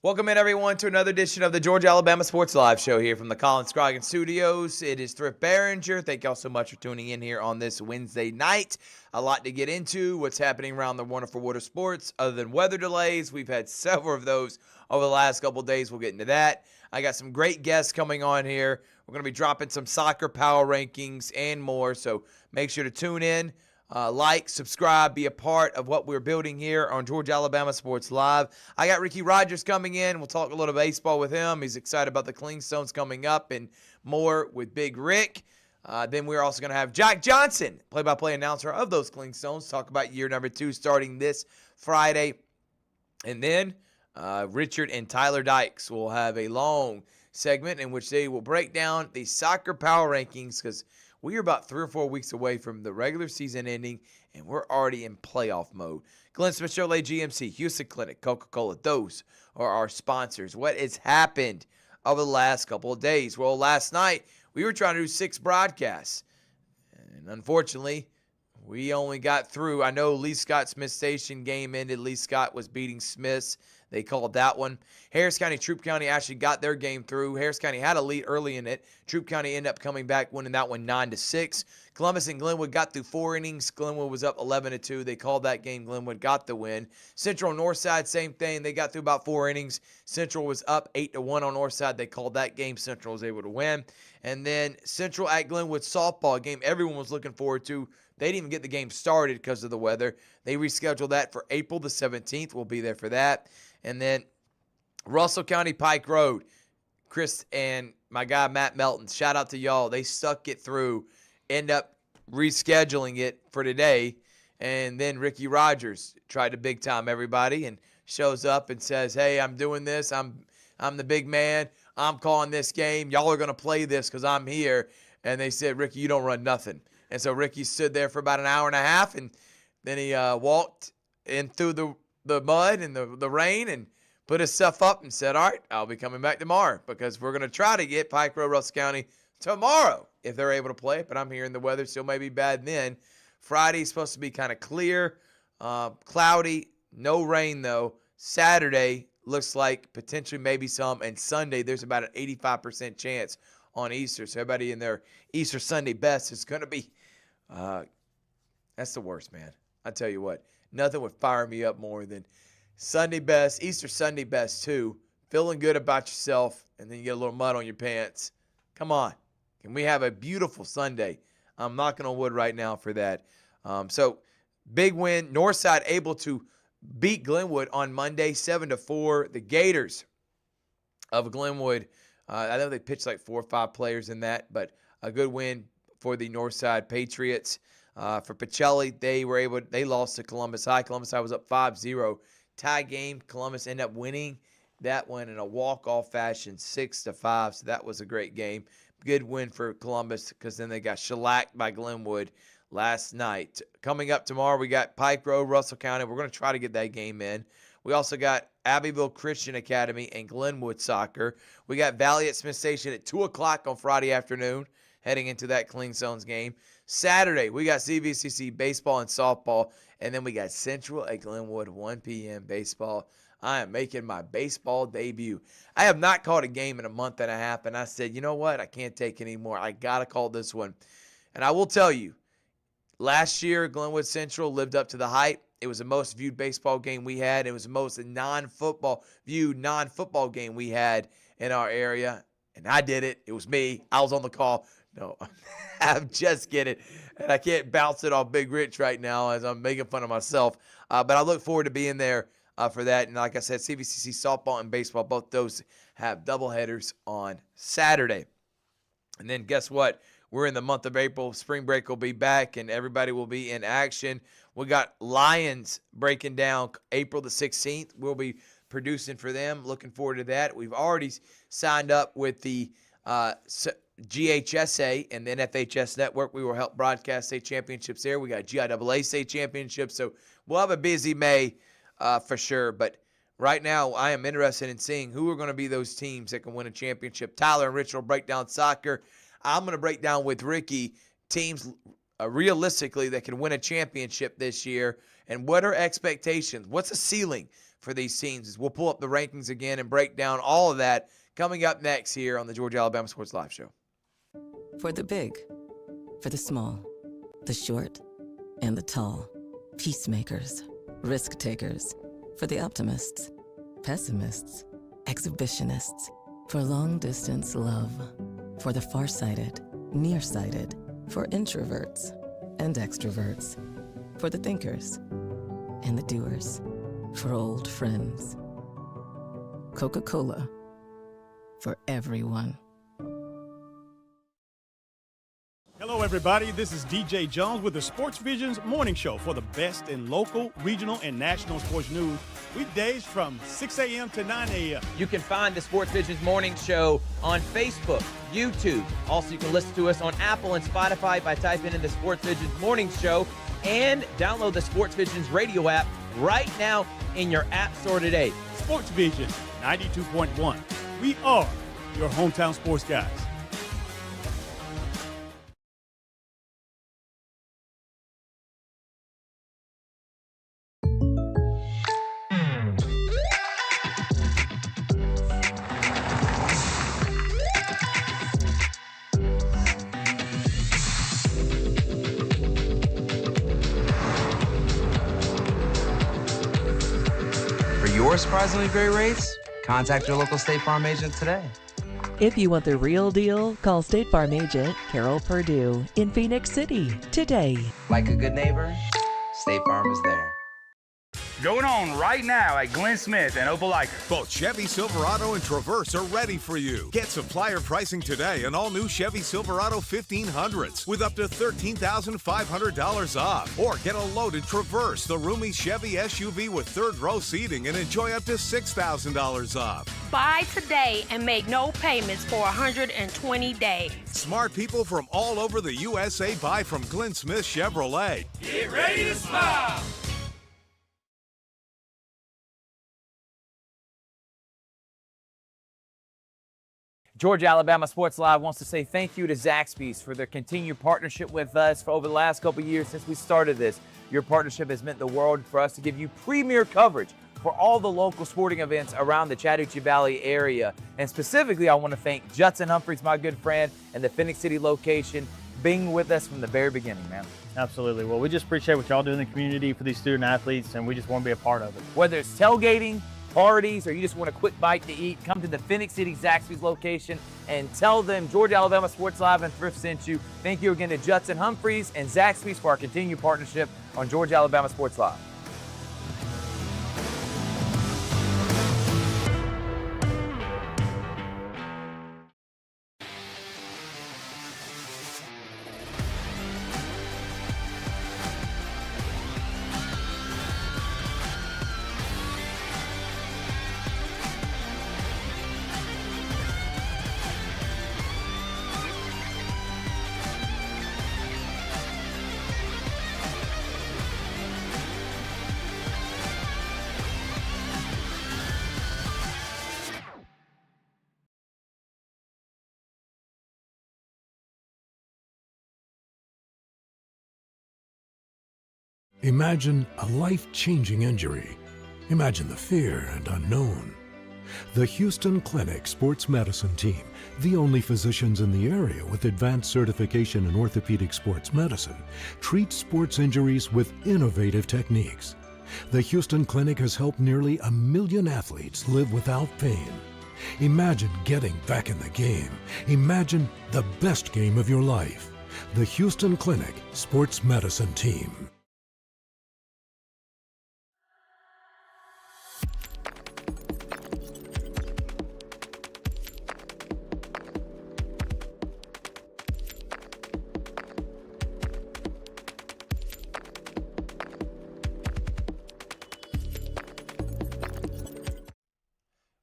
Welcome in, everyone, to another edition of the Georgia Alabama Sports Live Show here from the Colin Scroggins Studios. It is Thrift Barringer. Thank y'all so much for tuning in here on this Wednesday night. A lot to get into. What's happening around the wonderful world of sports, other than weather delays. We've had several of those over the last couple of days. We'll get into that. I got some great guests coming on here. We're going to be dropping some soccer power rankings and more, so make sure to tune in. Like, subscribe, be a part of what we're building here on Georgia Alabama Sports Live. I got Ricky Rogers coming in. We'll talk a little baseball with him. He's excited about the Clingstones coming up and more with Big Rick. Then we're also going to have Jack Johnson, play-by-play announcer of those Clingstones, talk about year number 2 starting this Friday. And then Richard and Tyler Dykes will have a long segment in which they will break down the soccer power rankings, because we are about 3 or 4 weeks away from the regular season ending, and we're already in playoff mode. Glenn Smith Chevrolet GMC, Houston Clinic, Coca-Cola, those are our sponsors. What has happened over the last couple of days? Well, last night we were trying to do 6 broadcasts, and unfortunately, we only got through. I know Lee Scott Smith Station game ended. Lee Scott was beating Smiths. They called that one. Harris County, Troup County actually got their game through. Harris County had a lead early in it. Troup County ended up coming back, winning that one 9-6. Columbus and Glenwood got through 4 innings. Glenwood was up 11-2. They called that game. Glenwood got the win. Central Northside, same thing. They got through about 4 innings. Central was up 8-1 on Northside. They called that game. Central was able to win. And then Central at Glenwood softball, a game everyone was looking forward to. They didn't even get the game started because of the weather. They rescheduled that for April the 17th. We'll be there for that. And then Russell County Pike Road, Chris and my guy Matt Melton, shout out to y'all. They stuck it through, end up rescheduling it for today. And then Ricky Rogers tried to big time everybody and shows up and says, hey, I'm doing this. I'm the big man. I'm calling this game. Y'all are going to play this because I'm here. And they said, Ricky, you don't run nothing. And so Ricky stood there for about an hour and a half, and then he walked in through the mud and the rain and put his stuff up and said, all right, I'll be coming back tomorrow because we're going to try to get Pike Road, Russell County tomorrow if they're able to play it. But I'm hearing the weather still may be bad then. Friday's supposed to be kind of clear, cloudy, no rain though. Saturday looks like potentially maybe some, and Sunday there's about an 85% chance on Easter. So everybody in their Easter Sunday best is going to be that's the worst, man. I tell you what, nothing would fire me up more than Sunday best, Easter Sunday best too, feeling good about yourself, and then you get a little mud on your pants. Come on. Can we have a beautiful Sunday? I'm knocking on wood right now for that. So big win. Northside able to beat Glenwood on Monday, 7-4. The Gators of Glenwood, I know they pitched like 4 or 5 players in that, but a good win for the Northside Patriots. For Pacelli, they lost to Columbus High. Columbus High was up 5-0. Tie game. Columbus ended up winning that one in a walk-off fashion, 6-5. So that was a great game. Good win for Columbus because then they got shellacked by Glenwood last night. Coming up tomorrow, we got Pike Road, Russell County. We're going to try to get that game in. We also got Abbeville Christian Academy and Glenwood Soccer. We got Valley at Smith Station at 2 o'clock on Friday afternoon, heading into that Clingstones game. Saturday, we got CVCC baseball and softball, and then we got Central at Glenwood, 1 p.m. baseball. I am making my baseball debut. I have not called a game in a month and a half, and I said, you know what? I can't take any more. I got to call this one. And I will tell you, last year, Glenwood Central lived up to the hype. It was the most viewed baseball game we had. It was the most non-football game we had in our area. And I did it. It was me. I was on the call. No, I'm just kidding. And I can't bounce it off Big Rich right now as I'm making fun of myself. But I look forward to being there for that. And like I said, CVCC softball and baseball, both those have doubleheaders on Saturday. And then guess what? We're in the month of April. Spring break will be back, and everybody will be in action. We got Lions breaking down April the 16th. We'll be producing for them. Looking forward to that. We've already signed up with the GHSA and the NFHS network. We will help broadcast state championships there. We got GIAA state championships. So we'll have a busy May for sure. But right now, I am interested in seeing who are going to be those teams that can win a championship. Tyler and Rich will break down soccer. I'm going to break down with Ricky teams realistically that can win a championship this year, and what are expectations? What's the ceiling for these teams. We'll pull up the rankings again and break down all of that coming up next here on the Georgia Alabama Sports Live Show. For the big, for the small, the short, and the tall. Peacemakers, risk takers. For the optimists, pessimists, exhibitionists. For long distance love. For the farsighted, nearsighted. For introverts and extroverts. For the thinkers and the doers. For old friends. Coca-Cola. For everyone. Hello, everybody. This is DJ Jones with the Sports Visions Morning Show for the best in local, regional, and national sports news. Weekdays from 6 a.m. to 9 a.m. You can find the Sports Visions Morning Show on Facebook, YouTube. Also, you can listen to us on Apple and Spotify by typing in the Sports Visions Morning Show, and download the Sports Visions radio app right now in your app store today. Sports Vision 92.1. We are your hometown sports guys. Your surprisingly great rates? Contact your local State Farm agent today. If you want the real deal, call State Farm agent Carol Purdue in Phoenix City today. Like a good neighbor, State Farm is there. Going on right now at Glenn Smith and Opelika. Both Chevy Silverado and Traverse are ready for you. Get supplier pricing today on all new Chevy Silverado 1500s with up to $13,500 off. Or get a loaded Traverse, the roomy Chevy SUV with third row seating, and enjoy up to $6,000 off. Buy today and make no payments for 120 days. Smart people from all over the USA buy from Glenn Smith Chevrolet. Get ready to smile. Georgia Alabama Sports Live wants to say thank you to Zaxby's for their continued partnership with us for over the last couple of years since we started this. Your partnership has meant the world for us to give you premier coverage for all the local sporting events around the Chattahoochee Valley area. And specifically, I want to thank Judson Humphreys, my good friend, and the Phoenix City location, being with us from the very beginning, man. Absolutely. Well, we just appreciate what y'all do in the community for these student athletes, and we just want to be a part of it. Whether it's tailgating, parties, or you just want a quick bite to eat, come to the Phoenix City Zaxby's location and tell them Georgia Alabama Sports Live and Thrift sent you. Thank you again to Judson Humphreys and Zaxby's for our continued partnership on Georgia Alabama Sports Live. Imagine a life-changing injury. Imagine the fear and unknown. The Houston Clinic Sports Medicine Team, the only physicians in the area with advanced certification in orthopedic sports medicine, treats sports injuries with innovative techniques. The Houston Clinic has helped nearly 1 million athletes live without pain. Imagine getting back in the game. Imagine the best game of your life. The Houston Clinic Sports Medicine Team.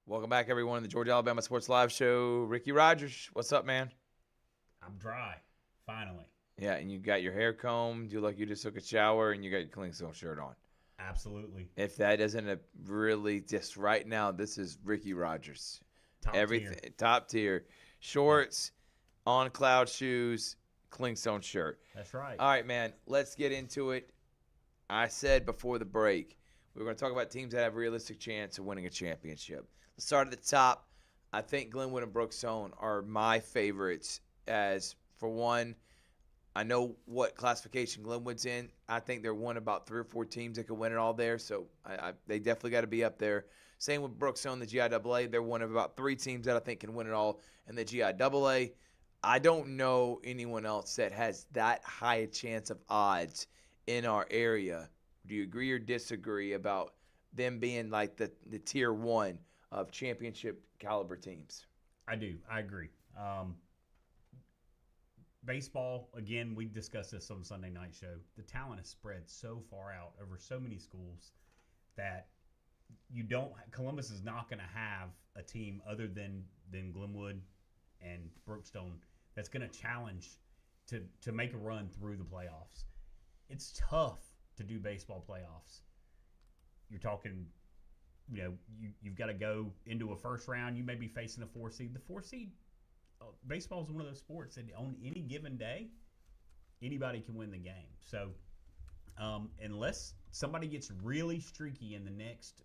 Welcome back, everyone, to the Georgia Alabama Sports Live Show. Ricky Rogers, what's up, man? I'm dry, finally. Yeah, and you got your hair combed. You look like you just took a shower, and you got your Clingstone shirt on. Absolutely. If that isn't really just right now, this is Ricky Rogers. Top tier. Shorts, on cloud shoes, Clingstone shirt. That's right. All right, man, let's get into it. I said before the break, We're going to talk about teams that have a realistic chance of winning a championship. Let's start at the top. I think Glenwood and Brookstone are my favorites as, for one, I know what classification Glenwood's in. I think they're one of about 3 or 4 teams that could win it all there, so they definitely got to be up there. Same with Brookstone, the GIAA. They're one of about 3 teams that I think can win it all in the GIAA. I don't know anyone else that has that high a chance of odds in our area. Do you agree or disagree about them being like the tier 1 of championship caliber teams? I do. I agree. Baseball, again, we discussed this on Sunday night show. The talent is spread so far out over so many schools that Columbus is not going to have a team other than Glenwood and Brookstone that's going to challenge to make a run through the playoffs. It's tough to do baseball playoffs. You're talking, you've got to go into a first round. You may be facing a 4 seed. The 4 seed, baseball is one of those sports that on any given day, anybody can win the game. So unless somebody gets really streaky in the next,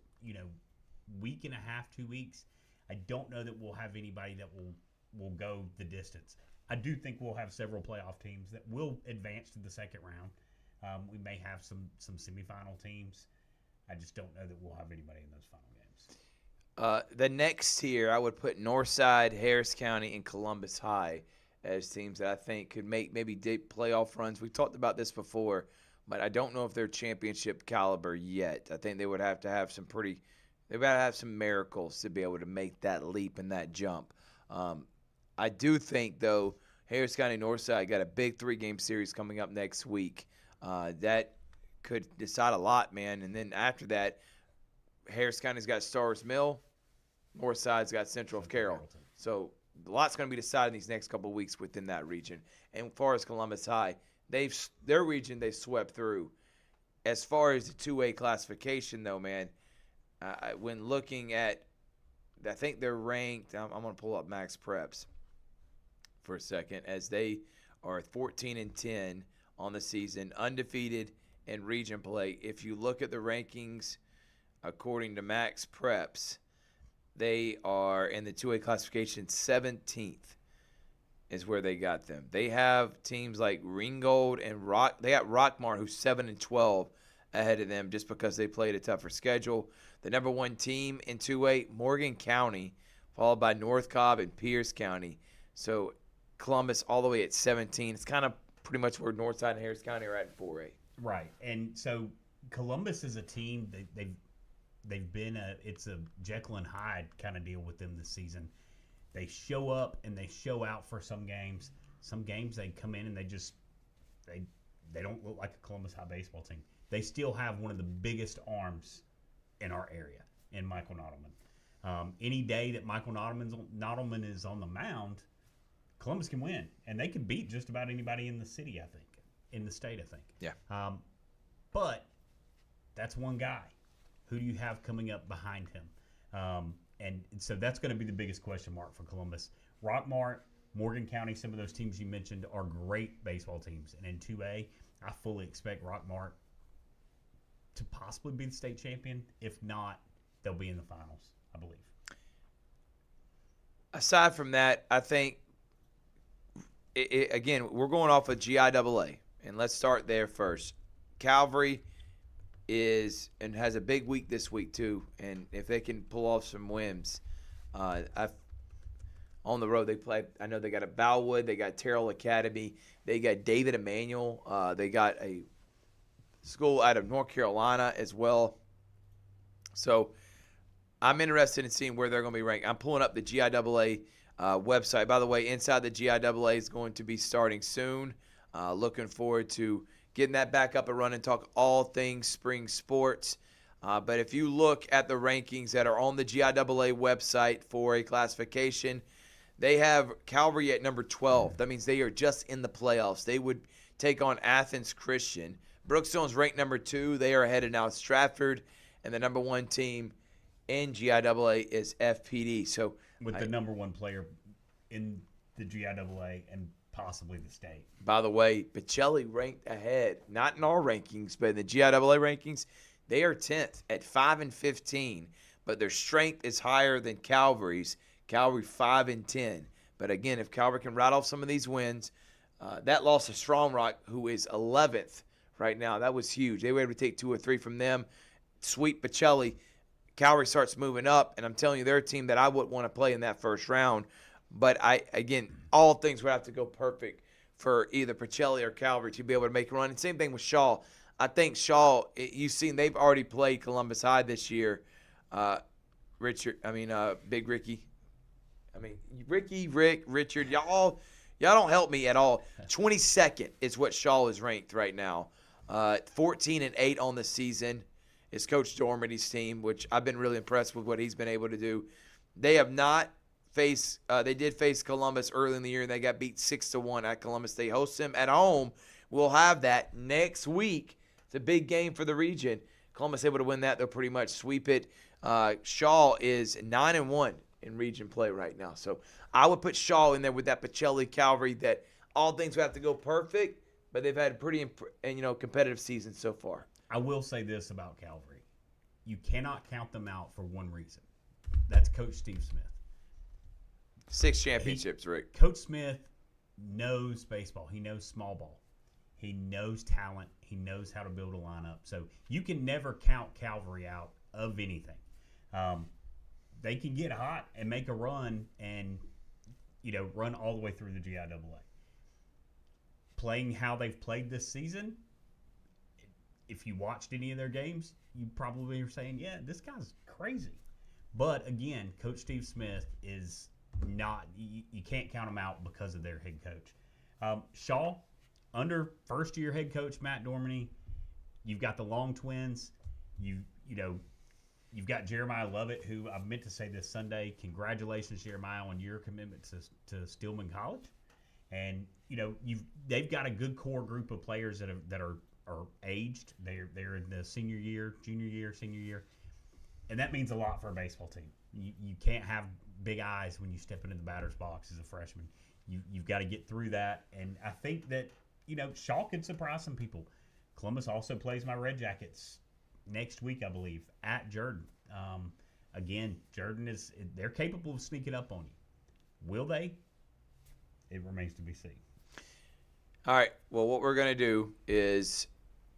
week and a half, 2 weeks, I don't know that we'll have anybody that will go the distance. I do think we'll have several playoff teams that will advance to the second round. We may have some semifinal teams. I just don't know that we'll have anybody in those final games. The next tier, I would put Northside, Harris County, and Columbus High as teams that I think could make maybe deep playoff runs. We talked about this before, but I don't know if they're championship caliber yet. I think they would have to have they've got to have some miracles to be able to make that leap and that jump. I do think, though, Harris County Northside got a big 3-game series coming up next week. That could decide a lot, man. And then after that, Harris County's got Stars Mill. Northside's got Central of Carroll. So a lot's going to be decided in these next couple of weeks within that region. And as far as Columbus High, their region they swept through. As far as the 2A classification, though, man, when looking at, I think they're ranked. I'm going to pull up Max Preps for a second, as they are 14-10 on the season, undefeated in region play. If you look at the rankings, according to Max Preps, they are in the 2A classification 17th is where they got them. They have teams like Ringgold and They got Rockmart, who's 7-12 ahead of them just because they played a tougher schedule. The number 1 team in 2A, Morgan County, followed by North Cobb and Pierce County. So Columbus all the way at 17. It's kind of pretty much where Northside and Harris County are at in 4A. Right. And so Columbus is a team that they've been it's a Jekyll and Hyde kind of deal with them this season. They show up and they show out for some games. Some games they come in and they don't look like a Columbus High baseball team. They still have one of the biggest arms in our area in Michael Nottleman. Any day that Michael Nottleman is on the mound, Columbus can win, and they can beat just about anybody in the city, I think, in the state, I think. Yeah. But that's one guy. Who do you have coming up behind him? And so that's going to be the biggest question mark for Columbus. Rockmart, Morgan County, some of those teams you mentioned are great baseball teams. And in 2A, I fully expect Rockmart to possibly be the state champion. If not, they'll be in the finals, I believe. Aside from that, I think, again, we're going off of GIAA, and let's start there first. Calvary has a big week this week too, and if they can pull off some wins, on the road they play. I know they got a Bellwood, they got Terrell Academy, they got David Emanuel, they got a school out of North Carolina as well. So I'm interested in seeing where they're going to be ranked. I'm pulling up the GIAA website. By the way, Inside the GIAA is going to be starting soon. Looking forward to getting that back up and running, talk all things spring sports. But if you look at the rankings that are on the GIAA website for a classification, they have Calvary at number 12. That means they are just in the playoffs. They would take on Athens Christian. Brookstone's ranked number 2. They are ahead of now Stratford. And the number 1 team in GIAA is FPD. So with the number 1 player in the GIAA and possibly the state. By the way, Pacelli ranked ahead, not in our rankings, but in the GIAA rankings. They are 10th at 5-15, but their strength is higher than Calvary's. Calvary 5-10. But again, if Calvary can ride off some of these wins, that loss of Strong Rock, who is 11th right now, that was huge. They were able to take 2 or 3 from them. Sweep Pacelli. Calvary starts moving up, and I'm telling you, they're a team that I would want to play in that first round. But again, all things would have to go perfect for either Pacelli or Calvary to be able to make a run. And same thing with Shaw. I think Shaw, you've seen they've already played Columbus High this year. Big Ricky. Rick, Richard, y'all don't help me at all. 22nd is what Shaw is ranked right now. 14-8 on the season is Coach Dormady's team, which I've been really impressed with what he's been able to do. They have not faced they did face Columbus early in the year, and they got beat 6-1 at Columbus. They host them at home. We'll have that next week. It's a big game for the region. Columbus able to win that, they'll pretty much sweep it. Shaw is 9-1 in region play right now. So I would put Shaw in there with that Pacelli Calvary that all things would have to go perfect, but they've had a pretty competitive season so far. I will say this about Calvary. You cannot count them out for one reason. That's Coach Steve Smith. 6 championships, Rick. Coach Smith knows baseball. He knows small ball. He knows talent. He knows how to build a lineup. So you can never count Calvary out of anything. They can get hot and make a run and, run all the way through the GIAA. Playing how they've played this season, if you watched any of their games, you probably are saying, yeah, this guy's crazy. But, again, Coach Steve Smith is not – you can't count him out because of their head coach. Shaw, under first-year head coach Matt Dormany, you've got the Long twins. You've got Jeremiah Lovett, who I meant to say this Sunday. Congratulations, Jeremiah, on your commitment to Stillman College. And they've got a good core group of players that are aged. They're in the senior year, junior year, senior year, and that means a lot for a baseball team. You can't have big eyes when you step into the batter's box as a freshman. You've got to get through that, and I think that Shaw could surprise some people. Columbus also plays my Red Jackets next week, I believe, at Jordan. Again, Jordan they're capable of sneaking up on you. Will they? It remains to be seen. All right. Well, what we're going to do is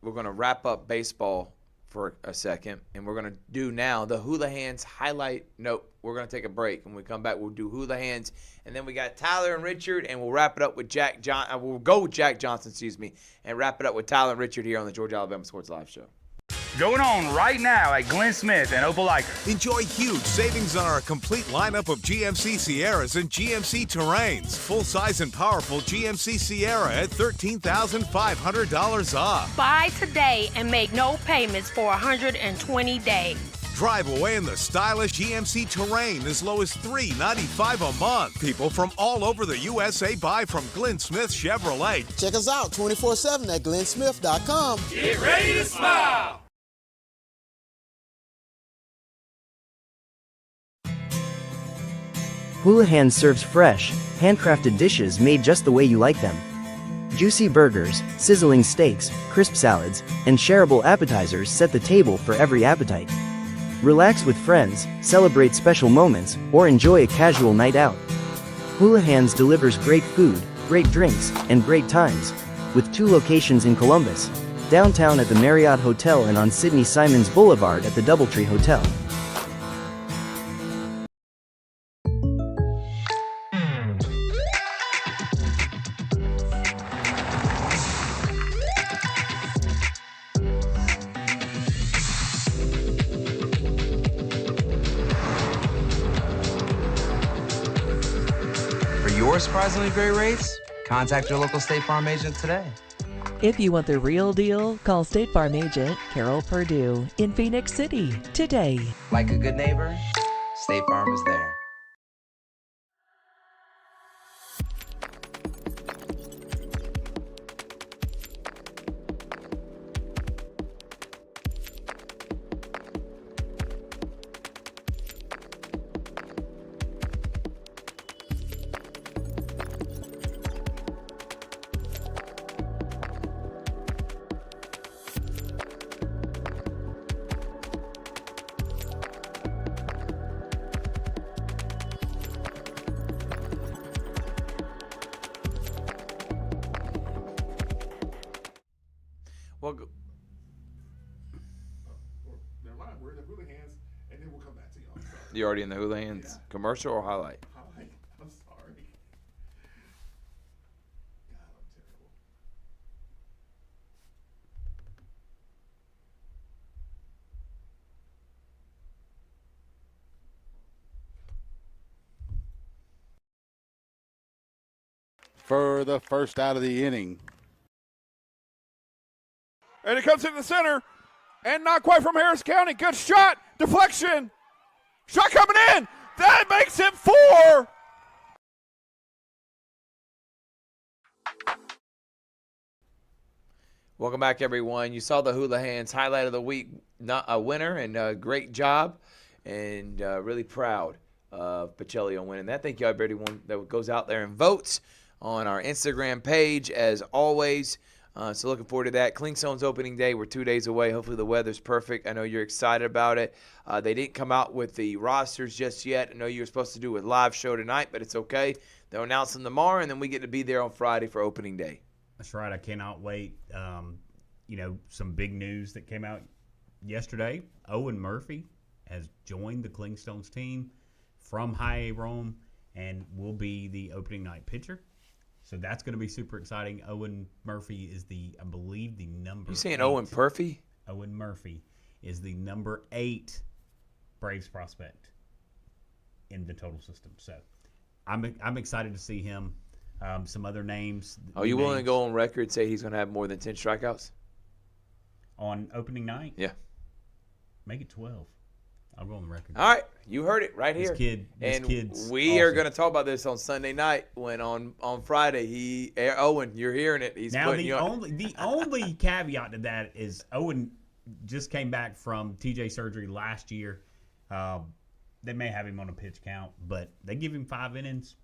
we're going to wrap up baseball for a second, and we're going to do now the Hula Hands highlight. Nope. We're going to take a break. When we come back, we'll do Hula Hands, and then we got Tyler and Richard, and we'll wrap it up with we'll go with Jack Johnson, and wrap it up with Tyler and Richard here on the Georgia Alabama Sports Live Show. Going on right now at Glenn Smith and Opelika. Enjoy huge savings on our complete lineup of GMC Sierras and GMC Terrains. Full-size and powerful GMC Sierra at $13,500 off. Buy today and make no payments for 120 days. Drive away in the stylish GMC Terrain as low as $395 a month. People from all over the USA buy from Glenn Smith Chevrolet. Check us out 24/7 at glennsmith.com. Get ready to smile. Hula Hands serves fresh, handcrafted dishes made just the way you like them. Juicy burgers, sizzling steaks, crisp salads, and shareable appetizers set the table for every appetite. Relax with friends, celebrate special moments, or enjoy a casual night out. Hula Hands delivers great food, great drinks, and great times, with 2 locations in Columbus, downtown at the Marriott Hotel and on Sidney Simons Boulevard at the Doubletree Hotel. For surprisingly great rates, contact your local State Farm agent today. If you want the real deal, call State Farm agent Carol Purdue in Phoenix City today. Like a good neighbor, State Farm is there. Well, Never mind. We're in the Hula Hands, and then we'll come back to y'all. Sorry. you're already in the Hula Hands commercial or highlight? Hi. I'm sorry. God, I'm terrible. For the first out of the inning. And it comes in the center, and not quite from Harris County. Good shot, deflection. Shot coming in. That makes it 4. Welcome back, everyone. You saw the Hula Hands highlight of the week, not a winner, and a great job, and really proud of Pacelli on winning that. Thank you, everyone that goes out there and votes on our Instagram page, as always. So looking forward to that. Clingstone's opening day. We're 2 days away. Hopefully the weather's perfect. I know you're excited about it. They didn't come out with the rosters just yet. I know you were supposed to do a live show tonight, but it's okay. They'll announce them tomorrow, and then we get to be there on Friday for opening day. That's right. I cannot wait. Some big news that came out yesterday. Owen Murphy has joined the Clingstones team from High A Rome and will be the opening night pitcher. So that's going to be super exciting. Owen Murphy is I believe, the number 8. You saying Owen Murphy? Owen Murphy is the number 8 Braves prospect in the total system. So I'm excited to see him. Some other names. Are you willing to go on record and say he's going to have more than 10 strikeouts? On opening night? Yeah. Make it 12. I'll go on the record. All right. You heard it right here. This kid's we are going to talk about this on Sunday night when on Friday Owen, you're hearing it. He's now the only caveat to that is Owen just came back from TJ surgery last year. They may have him on a pitch count, but they give him 5 innings.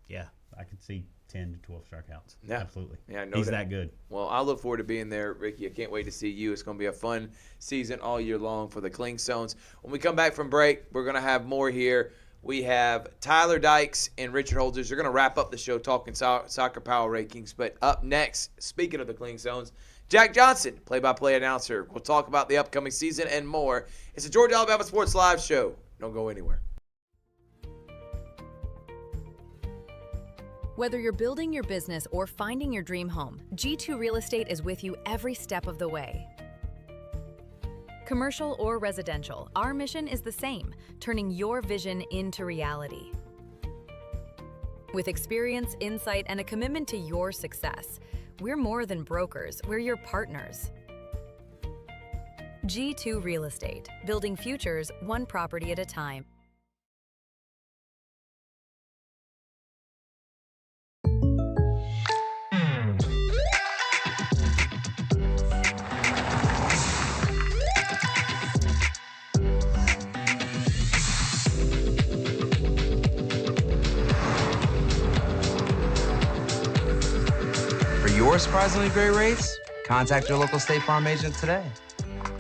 Yeah, I could see 10 to 12 strikeouts. Yeah. Absolutely. Yeah, he's that good. Well, I look forward to being there, Ricky. I can't wait to see you. It's going to be a fun season all year long for the Clingstones. When we come back from break, we're going to have more here. We have Tyler Dykes and Richard Holders. They're going to wrap up the show talking soccer power rankings. But up next, speaking of the Clingstones, Jack Johnson, play-by-play announcer. We'll talk about the upcoming season and more. It's the Georgia Alabama Sports Live Show. Don't go anywhere. Whether you're building your business or finding your dream home, G2 Real Estate is with you every step of the way. Commercial or residential, our mission is the same, turning your vision into reality. With experience, insight, and a commitment to your success, we're more than brokers, we're your partners. G2 Real Estate, building futures one property at a time. Your surprisingly great rates? Contact your local State Farm agent today.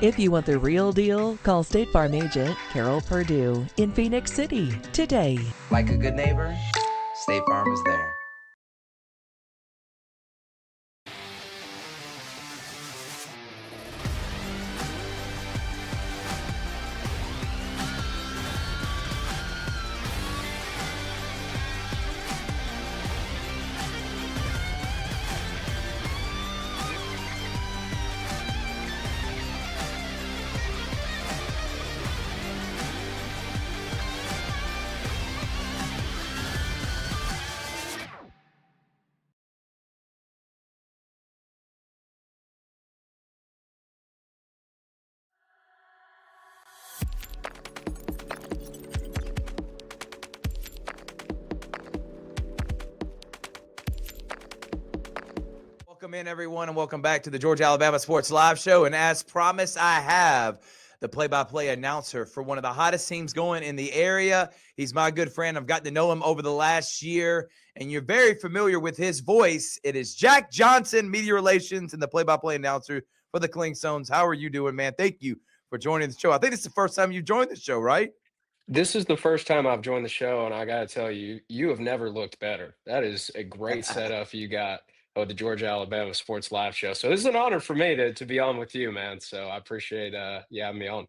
If you want the real deal, call State Farm agent Carol Purdue in Phoenix City today. Like a good neighbor, State Farm is there. Welcome in, everyone, and welcome back to the Georgia Alabama Sports Live Show. And as promised, I have the play-by-play announcer for one of the hottest teams going in the area. He's my good friend. I've gotten to know him over the last year, and you're very familiar with his voice. It is Jack Johnson, media relations, and the play-by-play announcer for the Clingstones. How are you doing, man? Thank you for joining the show. I think it's the first time you joined the show, right? This is the first time I've joined the show, and I got to tell you, you have never looked better. That is a great setup you got. of the Georgia Alabama Sports Live Show. So this is an honor for me to be on with you, man. So I appreciate you having me on.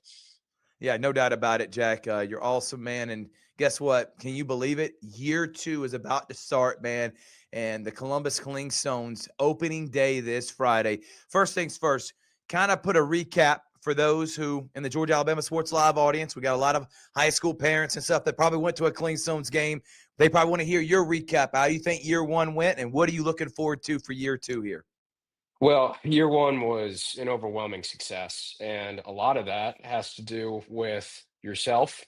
Yeah, no doubt about it, Jack. You're awesome, man. And guess what? Can you believe it? Year 2 is about to start, man. And the Columbus Clingstones opening day this Friday. First things first, kind of put a recap for those who in the Georgia Alabama Sports Live audience. We got a lot of high school parents and stuff that probably went to a Clingstones game. They probably want to hear your recap. How you think year 1 went, and what are you looking forward to for year 2 here? Well, year 1 was an overwhelming success, and a lot of that has to do with yourself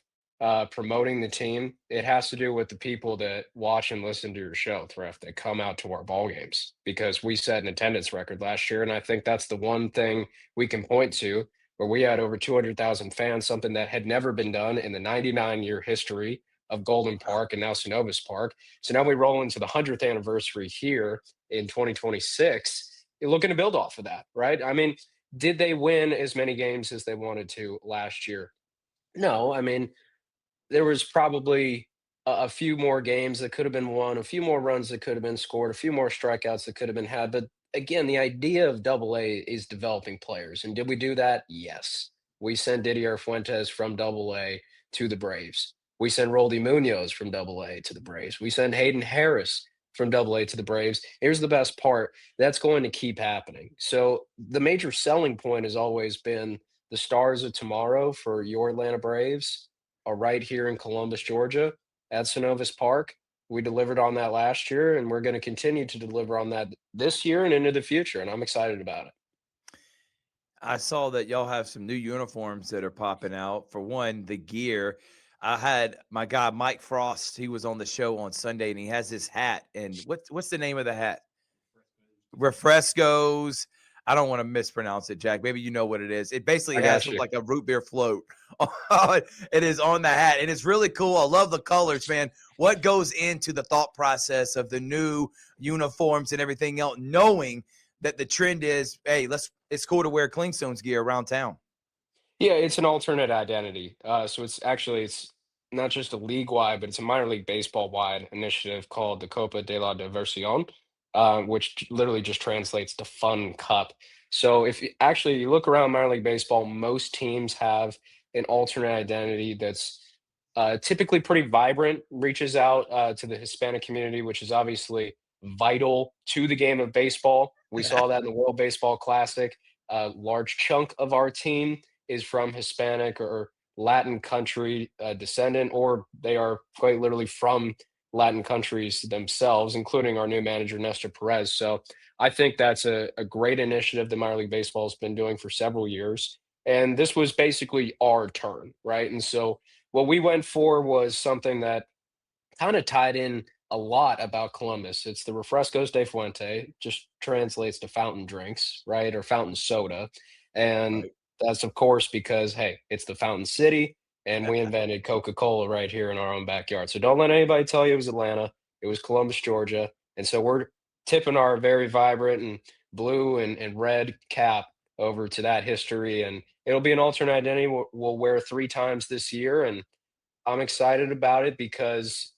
promoting the team. It has to do with the people that watch and listen to your show, Thrift, that come out to our ball games, because we set an attendance record last year, and I think that's the one thing we can point to where we had over 200,000 fans, something that had never been done in the 99-year history of Golden Park and now Synovus Park. So now we roll into the 100th anniversary here in 2026. You're looking to build off of that, right? I mean, did they win as many games as they wanted to last year? No. I mean, there was probably a few more games that could have been won, a few more runs that could have been scored, a few more strikeouts that could have been had. But again, the idea of AA is developing players. And did we do that? Yes. We sent Didier Fuentes from AA to the Braves. We sent Roldy Munoz from AA to the Braves. We sent Hayden Harris from AA to the Braves. Here's the best part. That's going to keep happening. So the major selling point has always been the stars of tomorrow for your Atlanta Braves are right here in Columbus, Georgia at Synovus Park. We delivered on that last year, and we're going to continue to deliver on that this year and into the future, and I'm excited about it. I saw that y'all have some new uniforms that are popping out. For one, the gear. I had my guy Mike Frost. He was on the show on Sunday, and he has this hat. And what's the name of the hat? Refrescos. I don't want to mispronounce it, Jack. Maybe you know what it is. It basically has like a root beer float. It is on the hat, and it's really cool. I love the colors, man. What goes into the thought process of the new uniforms and everything else, knowing that the trend is, hey, it's cool to wear Clingstones gear around town. Yeah, it's an alternate identity. So it's not just a league-wide, but it's a minor league baseball-wide initiative called the Copa de la Diversión, which literally just translates to Fun Cup. So if you look around minor league baseball, most teams have an alternate identity that's typically pretty vibrant, reaches out to the Hispanic community, which is obviously vital to the game of baseball. We saw that in the World Baseball Classic. A large chunk of our team is from Hispanic or Latin country descendant, or they are quite literally from Latin countries themselves, including our new manager, Nestor Perez. So I think that's a great initiative that minor league baseball has been doing for several years. And this was basically our turn, right? And so what we went for was something that kind of tied in a lot about Columbus. It's the Refrescos de Fuente, just translates to fountain drinks, right? Or fountain soda. And that's, of course, because, hey, it's the Fountain City, and we invented Coca-Cola right here in our own backyard. So don't let anybody tell you it was Atlanta. It was Columbus, Georgia. And so we're tipping our very vibrant and blue and red cap over to that history. And it'll be an alternate identity we'll wear 3 times this year. And I'm excited about it because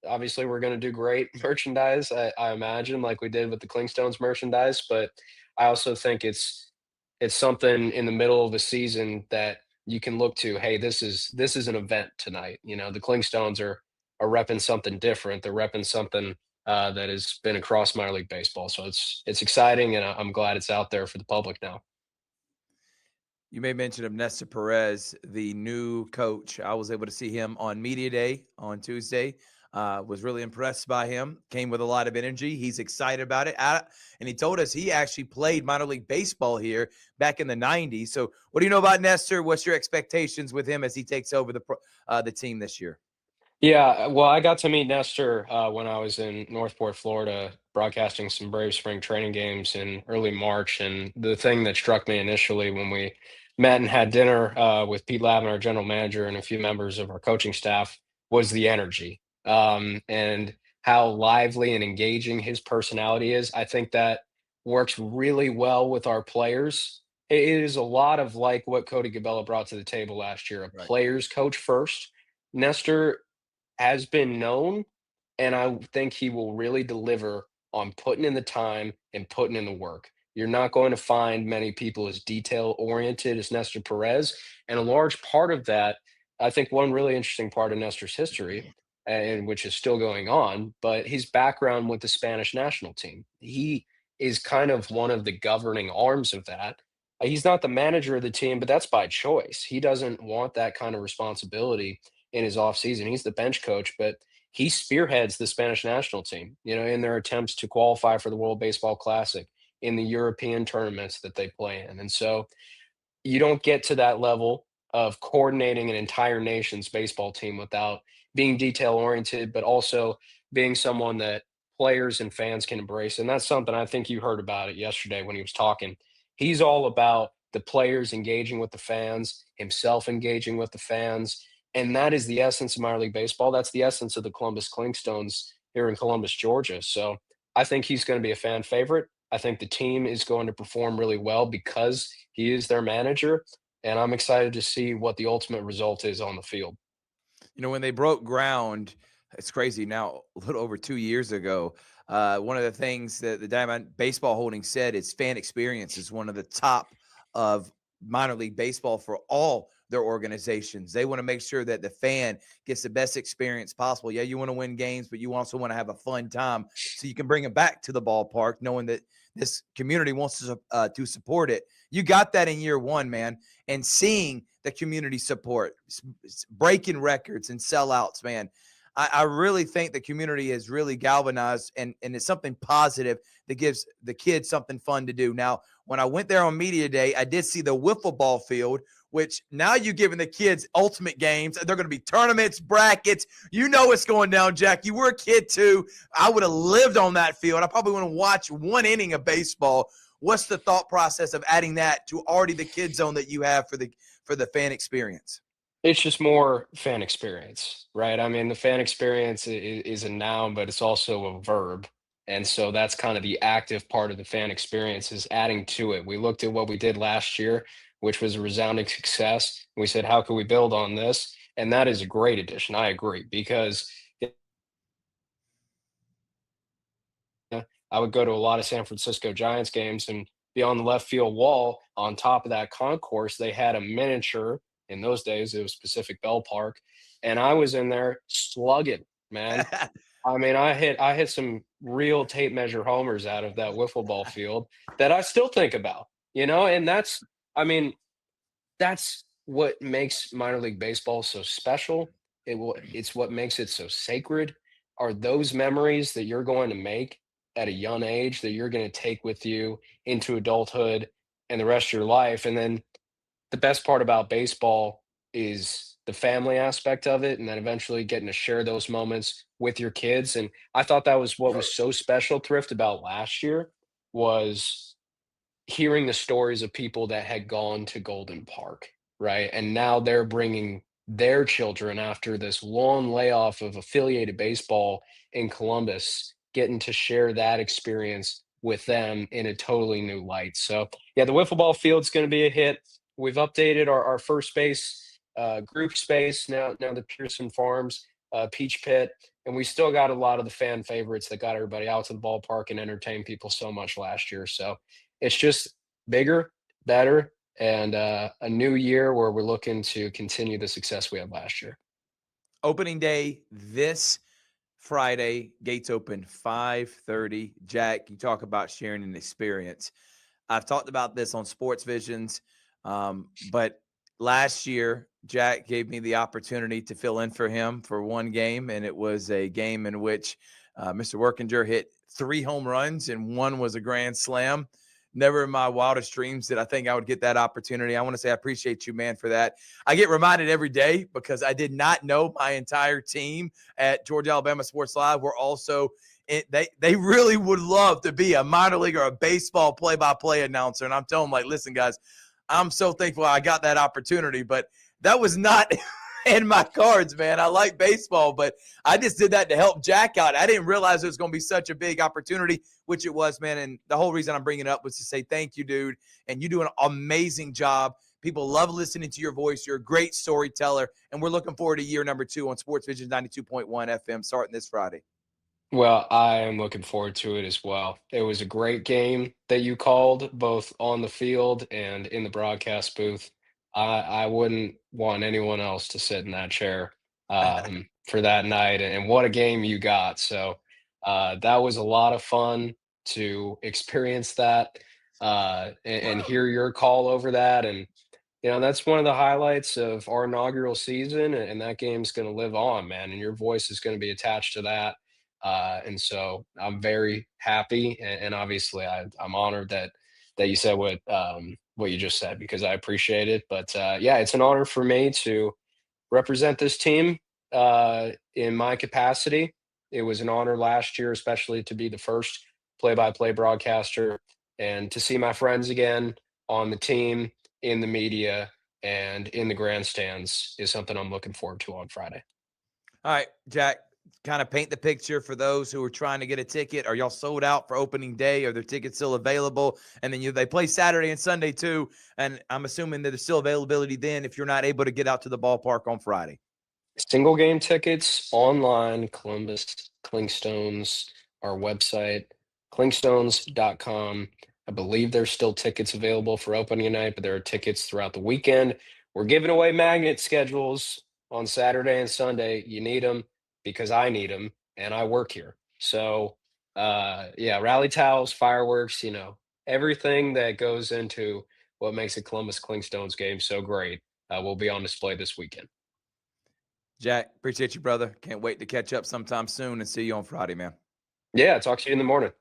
obviously we're going to do great merchandise, I imagine, like we did with the Clingstones merchandise. But I also think it's something in the middle of the season that you can look to. Hey, this is an event tonight. You know, the Clingstones are repping something different. They're repping something that has been across minor league baseball. So it's exciting, and I'm glad it's out there for the public now. You made mention of Nestor Perez, the new coach. I was able to see him on Media Day on Tuesday. Was really impressed by him. Came with a lot of energy. He's excited about it. And he told us he actually played minor league baseball here back in the 90s. So what do you know about Nestor? What's your expectations with him as he takes over the team this year? Yeah, well, I got to meet Nestor when I was in Northport, Florida, broadcasting some Brave spring training games in early March. And the thing that struck me initially when we met and had dinner with Pete Lavin, our general manager, and a few members of our coaching staff was the energy. And how lively and engaging his personality is. I think that works really well with our players. It is a lot of like what Cody Gabella brought to the table last year, a players coach first. Nestor has been known, and I think he will really deliver on putting in the time and putting in the work. You're not going to find many people as detail oriented as Nestor Perez. And a large part of that, I think one really interesting part of Nestor's history, and which is still going on, but his background with the Spanish national team. He is kind of one of the governing arms of that. He's not the manager of the team, but that's by choice. He doesn't want that kind of responsibility in his offseason. He's the bench coach, but he spearheads the Spanish national team, in their attempts to qualify for the World Baseball Classic, in the European tournaments that they play in. And so you don't get to that level of coordinating an entire nation's baseball team without being detail oriented, but also being someone that players and fans can embrace. And that's something I think you heard about it yesterday when he was talking. He's all about the players engaging with the fans, himself engaging with the fans. And that is the essence of minor league baseball. That's the essence of the Columbus Clinkstones here in Columbus, Georgia. So I think he's going to be a fan favorite. I think the team is going to perform really well because he is their manager. And I'm excited to see what the ultimate result is on the field. When they broke ground, it's crazy now, a little over 2 years ago, one of the things that the Diamond Baseball Holdings said is fan experience is one of the top of minor league baseball for all their organizations. They want to make sure that the fan gets the best experience possible. Yeah, you want to win games, but you also want to have a fun time so you can bring them back to the ballpark knowing that this community wants to support it. You got that in year one, man, and seeing the community support, breaking records and sellouts, man. I really think the community has really galvanized, and it's something positive that gives the kids something fun to do. Now, when I went there on media day, I did see the wiffle ball field, which now you're giving the kids ultimate games. They're going to be tournaments, brackets. You know what's going down, Jack. You were a kid too. I would have lived on that field. I probably want to watch one inning of baseball. What's the thought process of adding that to already the kid zone that you have for the fan experience? It's just more fan experience, right? I mean, the fan experience is a noun, but it's also a verb. And so that's kind of the active part of the fan experience is adding to it. We looked at what we did last year, which was a resounding success. We said, how can we build on this? And that is a great addition. I agree, because I would go to a lot of San Francisco Giants games, and beyond the left field wall, on top of that concourse, they had a miniature. In those days, it was Pacific Ballpark, and I was in there slugging, man. I mean, I hit some real tape measure homers out of that wiffle ball field that I still think about, and that's what makes minor league baseball so special. It's what makes it so sacred, are those memories that you're going to make at a young age that you're going to take with you into adulthood and the rest of your life. And then the best part about baseball is the family aspect of it, and then eventually getting to share those moments with your kids. And I thought that was what was so special, Thrift, about last year, was hearing the stories of people that had gone to Golden Park, right? And now they're bringing their children, after this long layoff of affiliated baseball in Columbus, getting to share that experience with them in a totally new light. So yeah, the wiffle ball field's going to be a hit. We've updated our first base, group space, now the Pearson Farms Peach Pit, and we still got a lot of the fan favorites that got everybody out to the ballpark and entertained people so much last year. So it's just bigger, better, and a new year where we're looking to continue the success we had last year. Opening day this Friday, gates open 5:30. Jack, you talk about sharing an experience. I've talked about this on Sports Visions. But last year, Jack gave me the opportunity to fill in for him for one game, and it was a game in which Mr. Workinger hit 3 home runs, and one was a grand slam. Never in my wildest dreams did I think I would get that opportunity. I want to say I appreciate you, man, for that. I get reminded every day because I did not know my entire team at Georgia Alabama Sports Live were also they really would love to be a minor league or a baseball play-by-play announcer. And I'm telling them, listen, guys, I'm so thankful I got that opportunity, but that was not in my cards, man. I like baseball, but I just did that to help Jack out. I didn't realize it was going to be such a big opportunity, which it was, man. And the whole reason I'm bringing it up was to say thank you, dude. And you do an amazing job. People love listening to your voice. You're a great storyteller, and we're looking forward to year number 2 on Sports Vision 92.1 FM starting this Friday. Well, I am looking forward to it as well. It was a great game that you called, both on the field and in the broadcast booth. I wouldn't want anyone else to sit in that chair for that night. And what a game you got. So that was a lot of fun to experience that and hear your call over that. And that's one of the highlights of our inaugural season, and that game's going to live on, man. And your voice is going to be attached to that. And so I'm very happy, and obviously I'm honored that you said what you just said, because I appreciate it. But yeah, it's an honor for me to represent this team in my capacity. It was an honor last year, especially to be the first play-by-play broadcaster and to see my friends again on the team, in the media, and in the grandstands is something I'm looking forward to on Friday. All right, Jack, kind of paint the picture for those who are trying to get a ticket. Are y'all sold out for opening day? Are there tickets still available? And then they play Saturday and Sunday too, and I'm assuming that there's still availability then if you're not able to get out to the ballpark on Friday. Single game tickets online, Columbus Clingstones, our website, clingstones.com. I believe there's still tickets available for opening night, but there are tickets throughout the weekend. We're giving away magnet schedules on Saturday and Sunday. You need them because I need them, and I work here. So, yeah, rally towels, fireworks, everything that goes into what makes a Columbus Clingstones game so great will be on display this weekend. Jack, appreciate you, brother. Can't wait to catch up sometime soon and see you on Friday, man. Yeah, talk to you in the morning.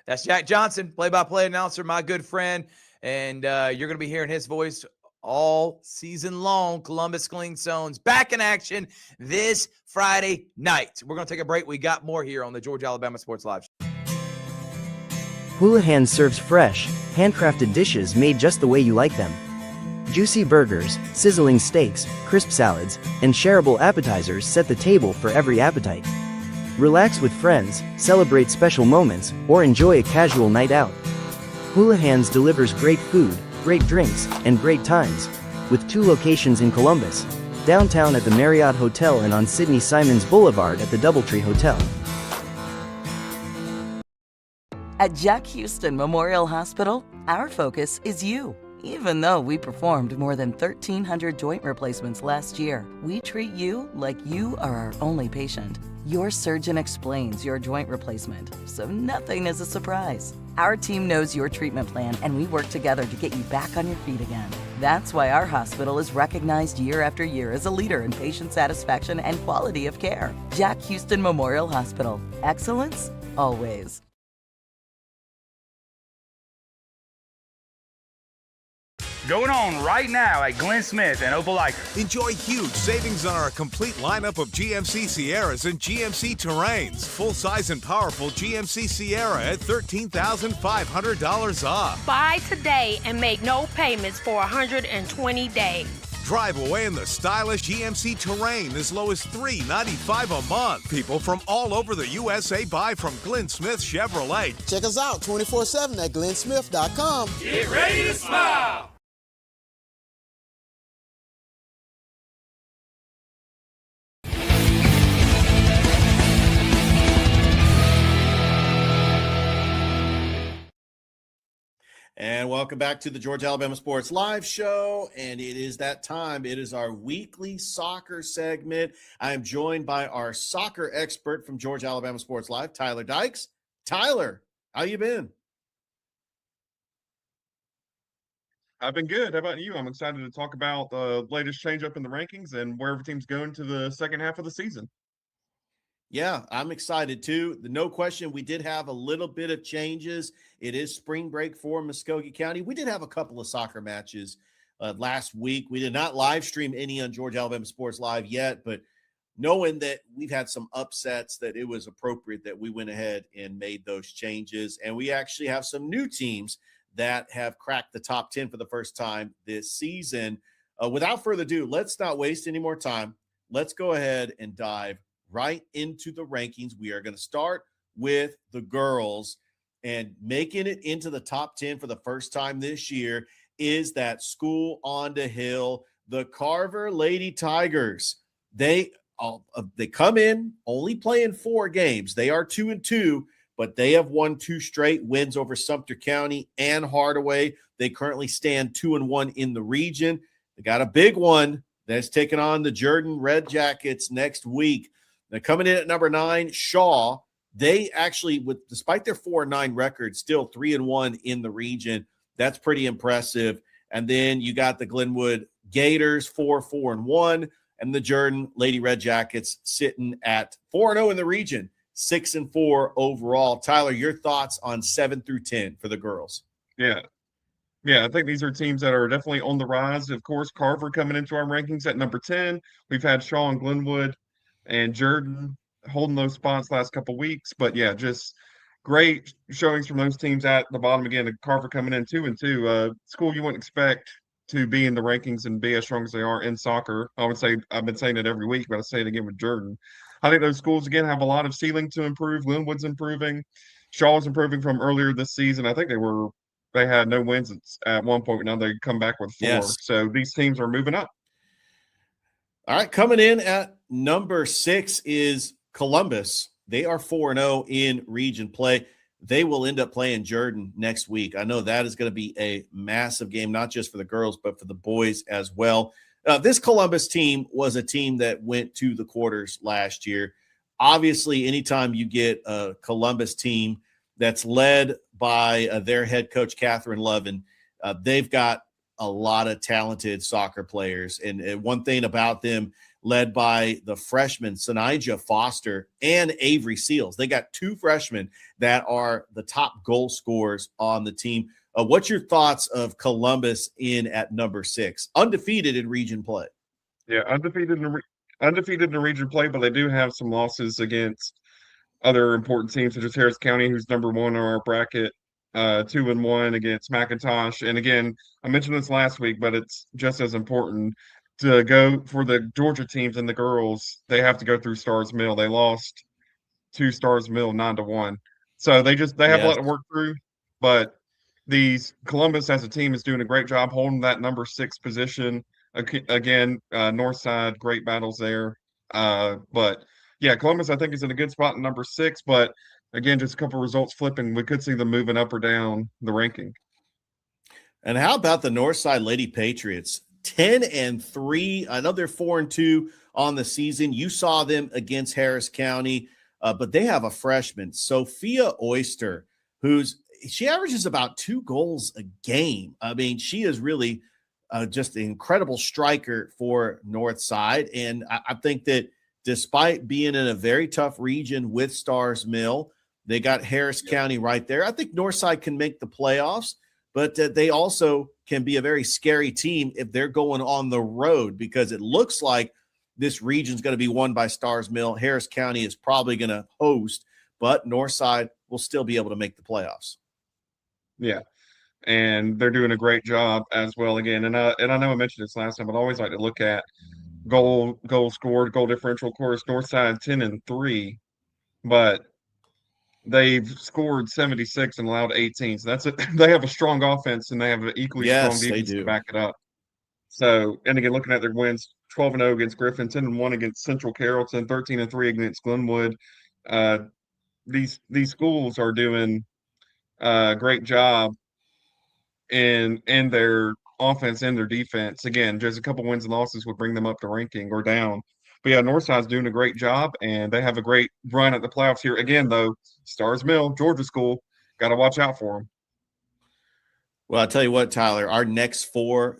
That's Jack Johnson, play-by-play announcer, my good friend. And you're going to be hearing his voice all season long. Columbus Clingstones back in action this Friday night. We're going to take a break. We got more here on the Georgia Alabama Sports Live. Houlihan serves fresh, handcrafted dishes made just the way you like them. Juicy burgers, sizzling steaks, crisp salads, and shareable appetizers set the table for every appetite. Relax with friends, celebrate special moments, or enjoy a casual night out. Houlihan's delivers great food, great drinks, and great times, with 2 locations in Columbus, downtown at the Marriott Hotel and on Sidney Simons Boulevard at the Doubletree Hotel. At Jack Houston Memorial Hospital, our focus is you. Even though we performed more than 1,300 joint replacements last year, we treat you like you are our only patient. Your surgeon explains your joint replacement, so nothing is a surprise. Our team knows your treatment plan, and we work together to get you back on your feet again. That's why our hospital is recognized year after year as a leader in patient satisfaction and quality of care. Jack Houston Memorial Hospital. Excellence, always. Going on right now at Glenn Smith and Opelika. Enjoy huge savings on our complete lineup of GMC Sierras and GMC Terrains. Full-size and powerful GMC Sierra at $13,500 off. Buy today and make no payments for 120 days. Drive away in the stylish GMC Terrain as low as $395 a month. People from all over the USA buy from Glenn Smith Chevrolet. Check us out 24/7 at glennsmith.com. Get ready to smile. And welcome back to the Georgia Alabama Sports Live Show. And it is that time. It is our weekly soccer segment. I am joined by our soccer expert from Georgia Alabama Sports Live, Tyler Dykes. Tyler, how you been? I've been good. How about you? I'm excited to talk about the latest change up in the rankings and where every team's going to the second half of the season. Yeah, I'm excited too. No question, we did have a little bit of changes. It is spring break for Muskogee County. We did have a couple of soccer matches last week. We did not live stream any on Georgia Alabama Sports Live yet, but knowing that we've had some upsets, that it was appropriate that we went ahead and made those changes. And we actually have some new teams that have cracked the top 10 for the first time this season. Without further ado, let's not waste any more time. Let's go ahead and dive right into the rankings. We are going to start with the girls, and making it into the top 10 for the first time this year is that school on the hill, the Carver Lady Tigers. They they come in only playing 4 games. They are 2-2, but they have won 2 straight wins over Sumter County and Hardaway. They currently stand 2-1 in the region. They got a big one that's taking on the Jordan Red Jackets next week. They're coming in at number 9, Shaw. They actually, despite their 4-9 record, still 3-1 in the region. That's pretty impressive. And then you got the Glenwood Gators 4-1, and the Jordan Lady Red Jackets sitting at 4-0 in the region, 6-4 overall. Tyler, your thoughts on 7 through 10 for the girls? Yeah, I think these are teams that are definitely on the rise. Of course, Carver coming into our rankings at number 10. We've had Shaw and Glenwood and Jordan holding those spots last couple of weeks. But yeah, just great showings from those teams at the bottom again. Carver coming in 2-2. School you wouldn't expect to be in the rankings and be as strong as they are in soccer. I would say, I've been saying it every week, but I say it again with Jordan. I think those schools again have a lot of ceiling to improve. Glenwood's improving. Shaw's improving from earlier this season. I think they had no wins at one point. Now they come back with 4. Yes. So these teams are moving up. All right, coming in at number 6 is Columbus. They are 4-0 in region play. They will end up playing Jordan next week. I know that is going to be a massive game, not just for the girls, but for the boys as well. This Columbus team was a team that went to the quarters last year. Obviously, anytime you get a Columbus team that's led by their head coach, Catherine Lovin, they've got a lot of talented soccer players. And one thing about them, led by the freshmen, Sanija Foster and Avery Seals. They got 2 freshmen that are the top goal scorers on the team. What's your thoughts of Columbus in at number 6? Undefeated in region play. Yeah, undefeated in region play, but they do have some losses against other important teams such as Harris County, who's number 1 on our bracket, 2-1 against McIntosh. And again, I mentioned this last week, but it's just as important to go for the Georgia teams and the girls. They have to go through Stars Mill. They lost to Stars Mill 9-1. So they have a lot to work through. But these Columbus as a team is doing a great job holding that number 6 position. Again, Northside, great battles there. But yeah, Columbus I think is in a good spot in number 6. But again, just a couple results flipping. We could see them moving up or down the ranking. And how about the Northside Lady Patriots? 10-3. I know they're 4-2 on the season. You saw them against Harris County, but they have a freshman, Sophia Oyster, she averages about 2 goals a game. I mean, she is really just an incredible striker for Northside. And I think that despite being in a very tough region with Stars Mill, they got Harris County right there. I think Northside can make the playoffs, but they also can be a very scary team if they're going on the road, because it looks like this region is going to be won by Stars Mill. Harris County is probably going to host, but Northside will still be able to make the playoffs. Yeah, and they're doing a great job as well again. And I know I mentioned this last time, but I always like to look at goal scored, goal differential. Of course, Northside 10-3, but they've scored 76 and allowed 18. So they have a strong offense and they have an equally strong defense to back it up. So, and again, looking at their wins, 12-0 against Griffin, 10-1 against Central Carrollton, 13-3 against Glenwood. These schools are doing a great job in their offense and their defense. Again, just a couple wins and losses would bring them up to ranking or down. But yeah, Northside's doing a great job, and they have a great run at the playoffs here. Again, though, Stars Mill, Georgia school, got to watch out for them. Well, I'll tell you what, Tyler, our next 4,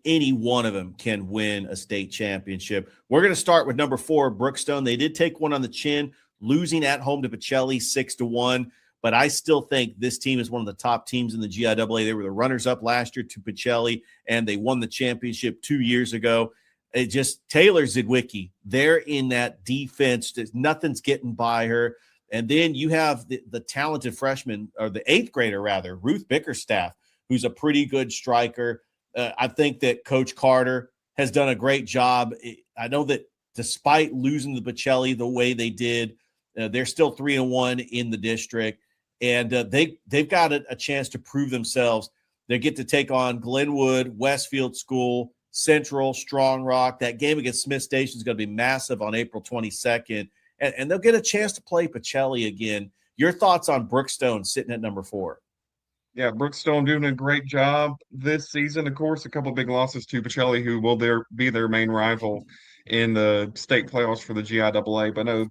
any one of them can win a state championship. We're going to start with number 4, Brookstone. They did take one on the chin, losing at home to Pacelli 6-1. But I still think this team is one of the top teams in the GIAA. They were the runners-up last year to Pacelli, and they won the championship 2 years ago. It just Taylor Zigwicki, they're in that defense. Nothing's getting by her. And then you have the talented freshman, or the 8th grader, rather, Ruth Bickerstaff, who's a pretty good striker. I think that Coach Carter has done a great job. I know that despite losing to Pacelli the way they did, they're still 3-1 in the district. And they've got a chance to prove themselves. They get to take on Glenwood, Westfield School, Central, Strong Rock. That game against Smith Station is going to be massive on April 22nd, and they'll get a chance to play Pacelli again. Your thoughts on Brookstone sitting at number 4? Yeah, Brookstone doing a great job this season. Of course, a couple big losses to Pacelli, who will be their main rival in the state playoffs for the GIAA. But no,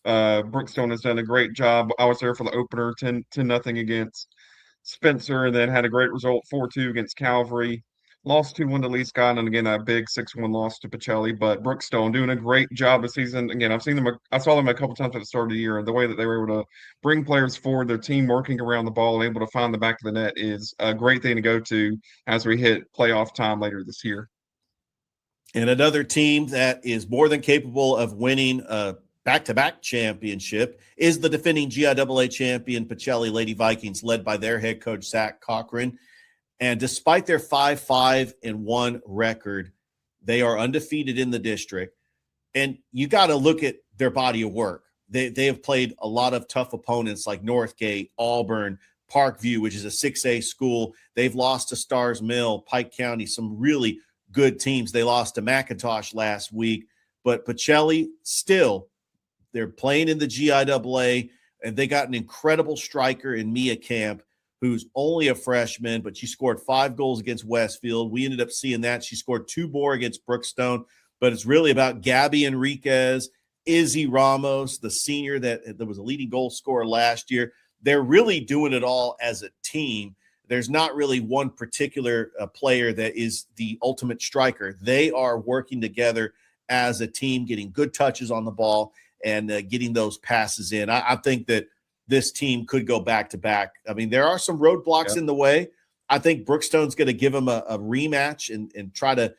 Brookstone has done a great job. I was there for the opener, 10-0 against Spencer, and then had a great result, 4-2 against Calvary. Lost 2-1 to Lee Scott, and again, a big 6-1 loss to Pacelli. But Brookstone doing a great job this season. Again, I saw them a couple times at the start of the year, and the way that they were able to bring players forward, their team working around the ball, and able to find the back of the net is a great thing to go to as we hit playoff time later this year. And another team that is more than capable of winning a back-to-back championship is the defending GIAA champion Pacelli Lady Vikings, led by their head coach, Zach Cochran. And despite their 5-5-1 record, they are undefeated in the district. And you got to look at their body of work. They have played a lot of tough opponents like Northgate, Auburn, Parkview, which is a 6A school. They've lost to Stars Mill, Pike County, some really good teams. They lost to McIntosh last week. But Pacelli, still, they're playing in the GIAA, and they got an incredible striker in Mia Camp, who's only a freshman, but she scored 5 goals against Westfield. We ended up seeing that. She scored 2 more against Brookstone, but it's really about Gabby Enriquez, Izzy Ramos, the senior that was a leading goal scorer last year. They're really doing it all as a team. There's not really one particular player that is the ultimate striker. They are working together as a team, getting good touches on the ball and getting those passes in. I think that this team could go back-to-back. I mean, there are some roadblocks in the way. I think Brookstone's going to give them a rematch and try to,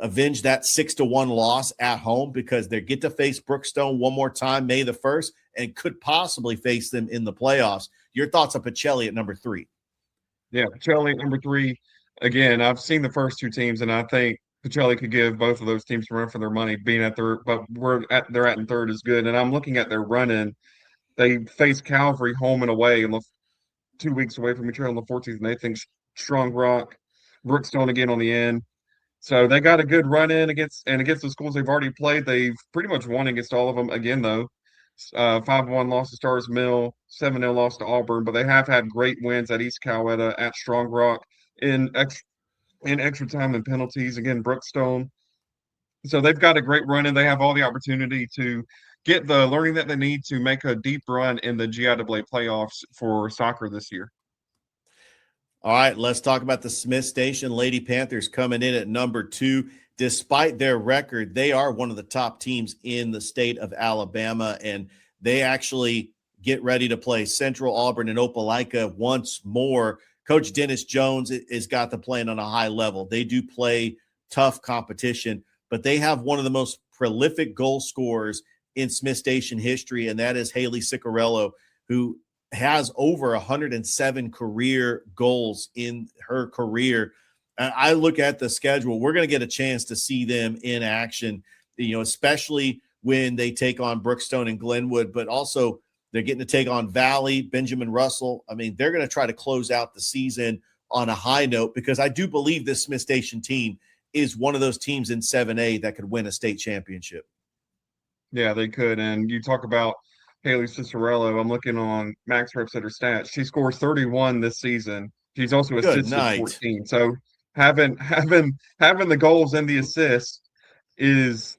avenge that 6-1 loss at home, because they get to face Brookstone one more time May the 1st and could possibly face them in the playoffs. Your thoughts on Pacelli at number 3? Yeah, Pacelli at number 3. Again, I've seen the first 2 teams, and I think Pacelli could give both of those teams a run for their money, being at third, but they're at in third is good. And I'm looking at their run-in. They face Calvary home and away, and 2 weeks away from each other on the 14th, and they think Strong Rock, Brookstone again on the end. So they got a good run in against the schools they've already played. They've pretty much won against all of them again, though. 5-1 loss to Stars Mill, 7-0 loss to Auburn, but they have had great wins at East Coweta, at Strong Rock, in extra time and penalties. Again, Brookstone. So they've got a great run in. They have all the opportunity to get the learning that they need to make a deep run in the GIAA playoffs for soccer this year. All right, let's talk about the Smith Station Lady Panthers coming in at number 2. Despite their record, they are one of the top teams in the state of Alabama, and they actually get ready to play Central, Auburn, and Opelika once more. Coach Dennis Jones has got them playing on a high level. They do play tough competition, but they have one of the most prolific goal scorers in Smith Station history, and that is Haley Ciccarello, who has over 107 career goals in her career. I look at the schedule. We're going to get a chance to see them in action, especially when they take on Brookstone and Glenwood, but also they're getting to take on Valley, Benjamin Russell. I mean, they're going to try to close out the season on a high note, because I do believe this Smith Station team is one of those teams in 7A that could win a state championship. Yeah, they could. And you talk about Haley Ciccarello. I'm looking on Max Reps at her stats. She scores 31 this season. She's also assisted 14. So having the goals and the assists is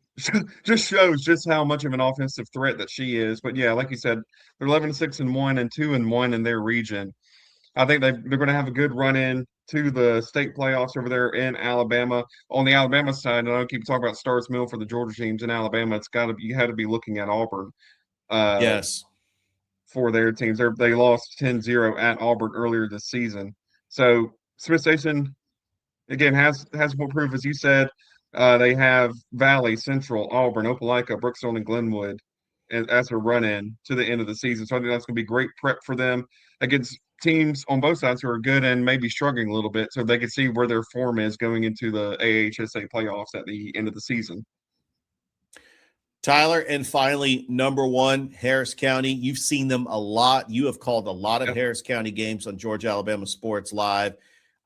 just shows just how much of an offensive threat that she is. But yeah, like you said, they're 11-6-1 and 2-1 in their region. I think they're going to have a good run in to the state playoffs over there in Alabama. On the Alabama side, and I keep talking about Stars Mill for the Georgia teams in Alabama. You had to be looking at Auburn. Yes. For their teams. They lost 10-0 at Auburn earlier this season. So Smith Station, again, has more proof, as you said. They have Valley, Central, Auburn, Opelika, Brookstone, and Glenwood as a run-in to the end of the season. So I think that's going to be great prep for them against teams on both sides who are good and maybe struggling a little bit, so they can see where their form is going into the AHSA playoffs at the end of the season. Tyler, and finally, number 1, Harris County. You've seen them a lot. You have called a lot of Harris County games on Georgia Alabama Sports Live.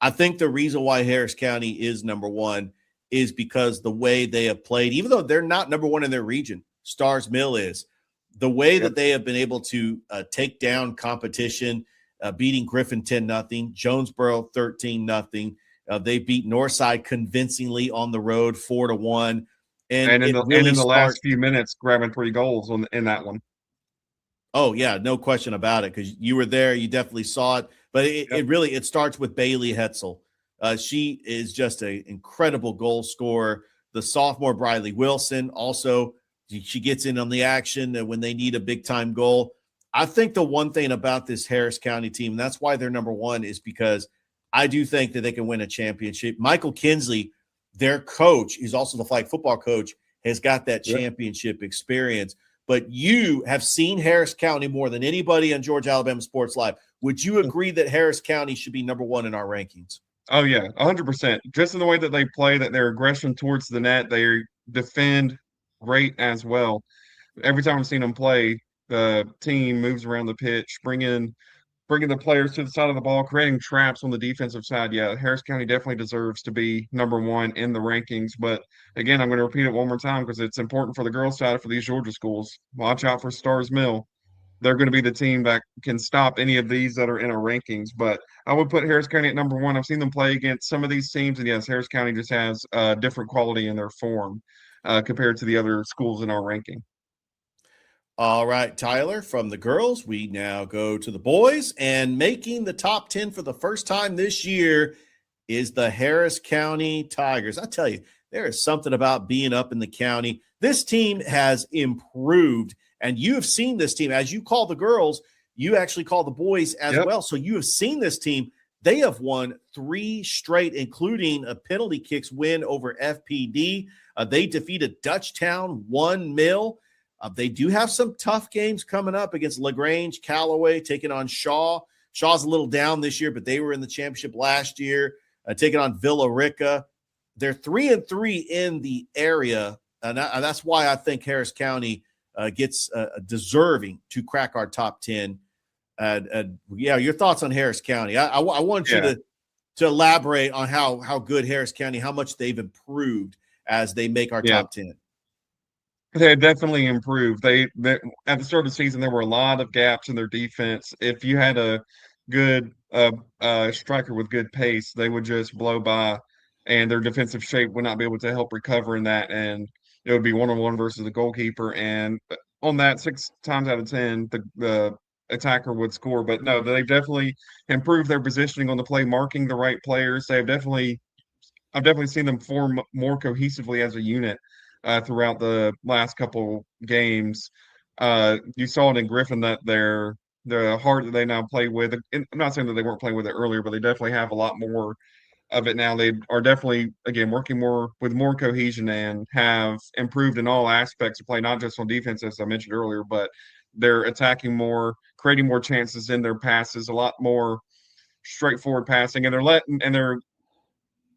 I think the reason why Harris County is number 1 is because the way they have played, even though they're not number one in their region, Stars Mill is, the way that they have been able to take down competition, beating Griffin 10-0, Jonesboro 13-0. They beat Northside convincingly on the road 4-1. And in the last few minutes, grabbing 3 goals in that one. Oh, yeah, no question about it, because you were there. You definitely saw it. But it really starts with Bailey Hetzel. She is just an incredible goal scorer. The sophomore Briley Wilson also, she gets in on the action when they need a big-time goal. I think the one thing about this Harris County team, and that's why they're number one, is because I do think that they can win a championship. Michael Kinsley, their coach, who's also the flag football coach, has got that championship experience. But you have seen Harris County more than anybody on Georgia Alabama Sports Live. Would you agree that Harris County should be number one in our rankings? Oh, yeah, 100%. Just in the way that they play, that their aggression towards the net, they defend great as well. Every time I've seen them play, the team moves around the pitch, bringing the players to the side of the ball, creating traps on the defensive side. Yeah, Harris County definitely deserves to be number one in the rankings. But again, I'm going to repeat it one more time because it's important for the girls' side for these Georgia schools. Watch out for Stars Mill. They're going to be the team that can stop any of these that are in our rankings. But I would put Harris County at number one. I've seen them play against some of these teams, and yes, Harris County just has different quality in their form compared to the other schools in our ranking. All right, Tyler, from the girls, we now go to the boys, and making the top 10 for the first time this year is the Harris County Tigers. I tell you, there is something about being up in the county. This team has improved, and you have seen this team. As you call the girls, you actually call the boys as well. So you have seen this team. They have won 3 straight, including a penalty kicks win over FPD. They defeated Dutchtown 1-0. They do have some tough games coming up against LaGrange, Callaway, taking on Shaw. Shaw's a little down this year, but they were in the championship last year, taking on Villa Rica. They're 3-3 in the area, and that's why I think Harris County gets deserving to crack our top 10. Your thoughts on Harris County? I want you to elaborate on how good Harris County, how much they've improved as they make our top 10. They definitely improved. They at the start of the season, there were a lot of gaps in their defense. If you had a good striker with good pace, they would just blow by, and their defensive shape would not be able to help recover in that. And it would be 1-on-1 versus the goalkeeper. And on that, 6 times out of 10, the attacker would score. But no, they've definitely improved their positioning on the play, marking the right players. I've definitely seen them form more cohesively as a unit throughout the last couple games. You saw it in Griffin that the heart that they now play with. I'm not saying that they weren't playing with it earlier, but they definitely have a lot more of it now. They are definitely, again, working more with more cohesion and have improved in all aspects of play, not just on defense, as I mentioned earlier, but they're attacking more, creating more chances in their passes, a lot more straightforward passing, and they're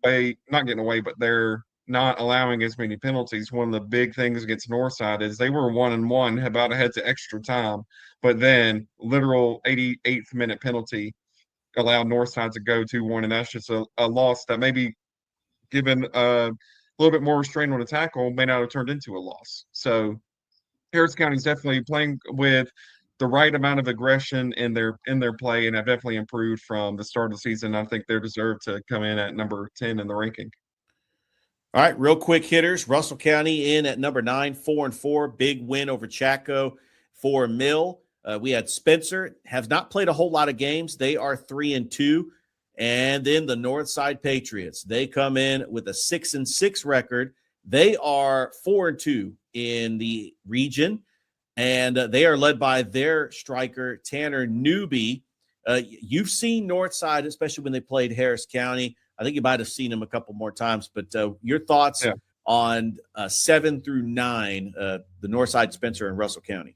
not getting away, but they're not allowing as many penalties. One of the big things against Northside is they were 1-1, about to head to extra time, but then literal 88th minute penalty allowed Northside to go 2-1, and that's just a loss that maybe given a little bit more restraint on a tackle may not have turned into a loss. So Harris County is definitely playing with the right amount of aggression in their play, and have definitely improved from the start of the season. I think they deserve to come in at number 10 in the ranking. All right, real quick hitters. Russell County in at number 9, 4-4. Big win over Chaco for Mill. We had Spencer, have not played a whole lot of games. They are 3-2. And then the Northside Patriots. They come in with a 6-6 record. They are 4-2 in the region. And they are led by their striker, Tanner Newby. You've seen Northside, especially when they played Harris County. I think you might have seen him a couple more times, but your thoughts on 7 through 9, the Northside, Spencer, and Russell County.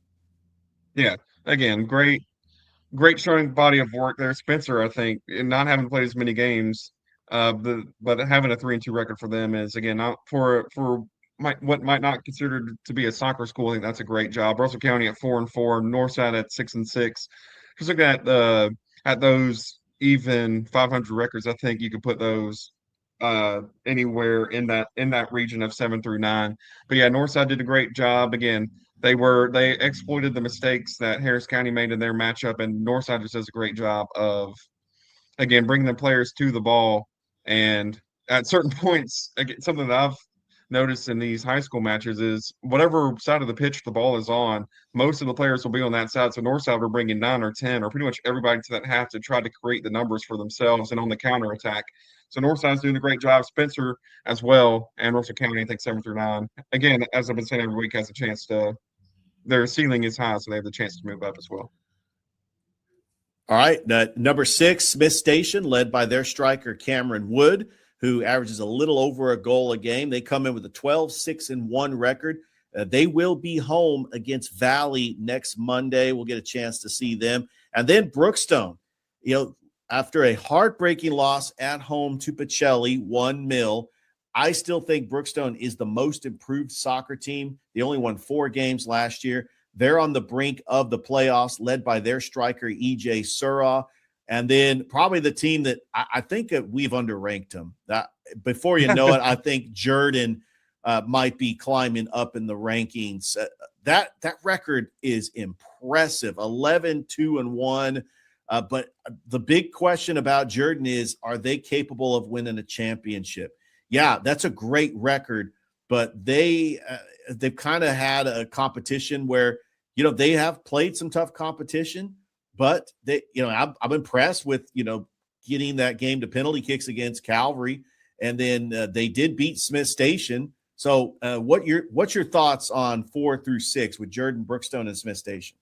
Yeah, again, great starting body of work there. Spencer, I think, not having played as many games, but having a 3-2 record for them is, again, not for what might not considered to be a soccer school. I think that's a great job. Russell County at 4-4, Northside at 6-6. Just looking at those even 500 records, I think you could put those anywhere in that region of 7 through 9. But yeah, Northside did a great job. Again, they exploited the mistakes that Harris County made in their matchup, and Northside just does a great job of, again, bringing the players to the ball. And at certain points, again, something that I've noticed in these high school matches is whatever side of the pitch the ball is on, most of the players will be on that side. So Northside were bringing 9 or 10 or pretty much everybody to that half to try to create the numbers for themselves and on the counter attack. So Northside's doing a great job. Spencer as well, and Russell County, I think 7 through 9. Again, as I've been saying every week, has a chance to. Their ceiling is high, so they have the chance to move up as well. All right, number 6, Smith Station, led by their striker Cameron Wood, who averages a little over a goal a game. They come in with a 12-6-1 record. They will be home against Valley next Monday. We'll get a chance to see them. And then Brookstone, after a heartbreaking loss at home to Pacelli, 1-0, I still think Brookstone is the most improved soccer team. They only won 4 games last year. They're on the brink of the playoffs, led by their striker, E.J. Surraw. And then probably the team that I think that we've underranked them. Before you know it, I think Jordan might be climbing up in the rankings. That record is impressive, 11-2-1. But the big question about Jordan is, are they capable of winning a championship? Yeah, that's a great record, but they've kind of had a competition where, they have played some tough competition, but I'm impressed with, getting that game to penalty kicks against Calvary. And then they did beat Smith Station. So what's your thoughts on 4 through 6 with Jordan, Brookstone, and Smith Station?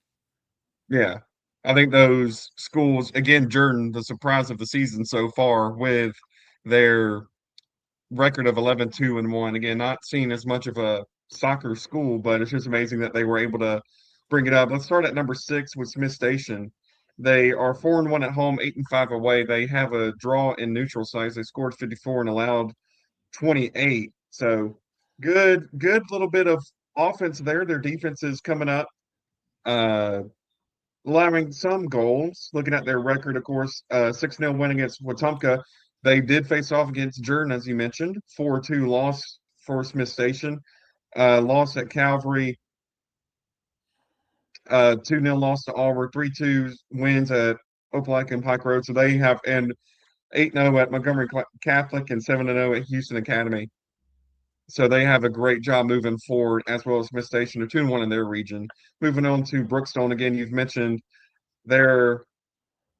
Yeah, I think those schools, again, Jordan, the surprise of the season so far with their record of 11-2-1. Again, not seen as much of a soccer school, but it's just amazing that they were able to bring it up. Let's start at number 6 with Smith Station. They are 4-1 at home, 8-5 away. They have a draw in neutral sites. They scored 54 and allowed 28. So good little bit of offense there. Their defense is coming up, allowing some goals. Looking at their record, of course, 6-0 win against Wetumpka. They did face off against Jordan, as you mentioned, 4-2 loss for Smith Station. Loss at Calvary, 2-0 loss to Auburn, 3-2 wins at Opelika and Pike Road. So they have, and 8-0 at Montgomery Catholic and 7-0 at Houston Academy. So they have a great job moving forward, as well as Smith Station. They're 2-1 in their region. Moving on to Brookstone, again, you've mentioned their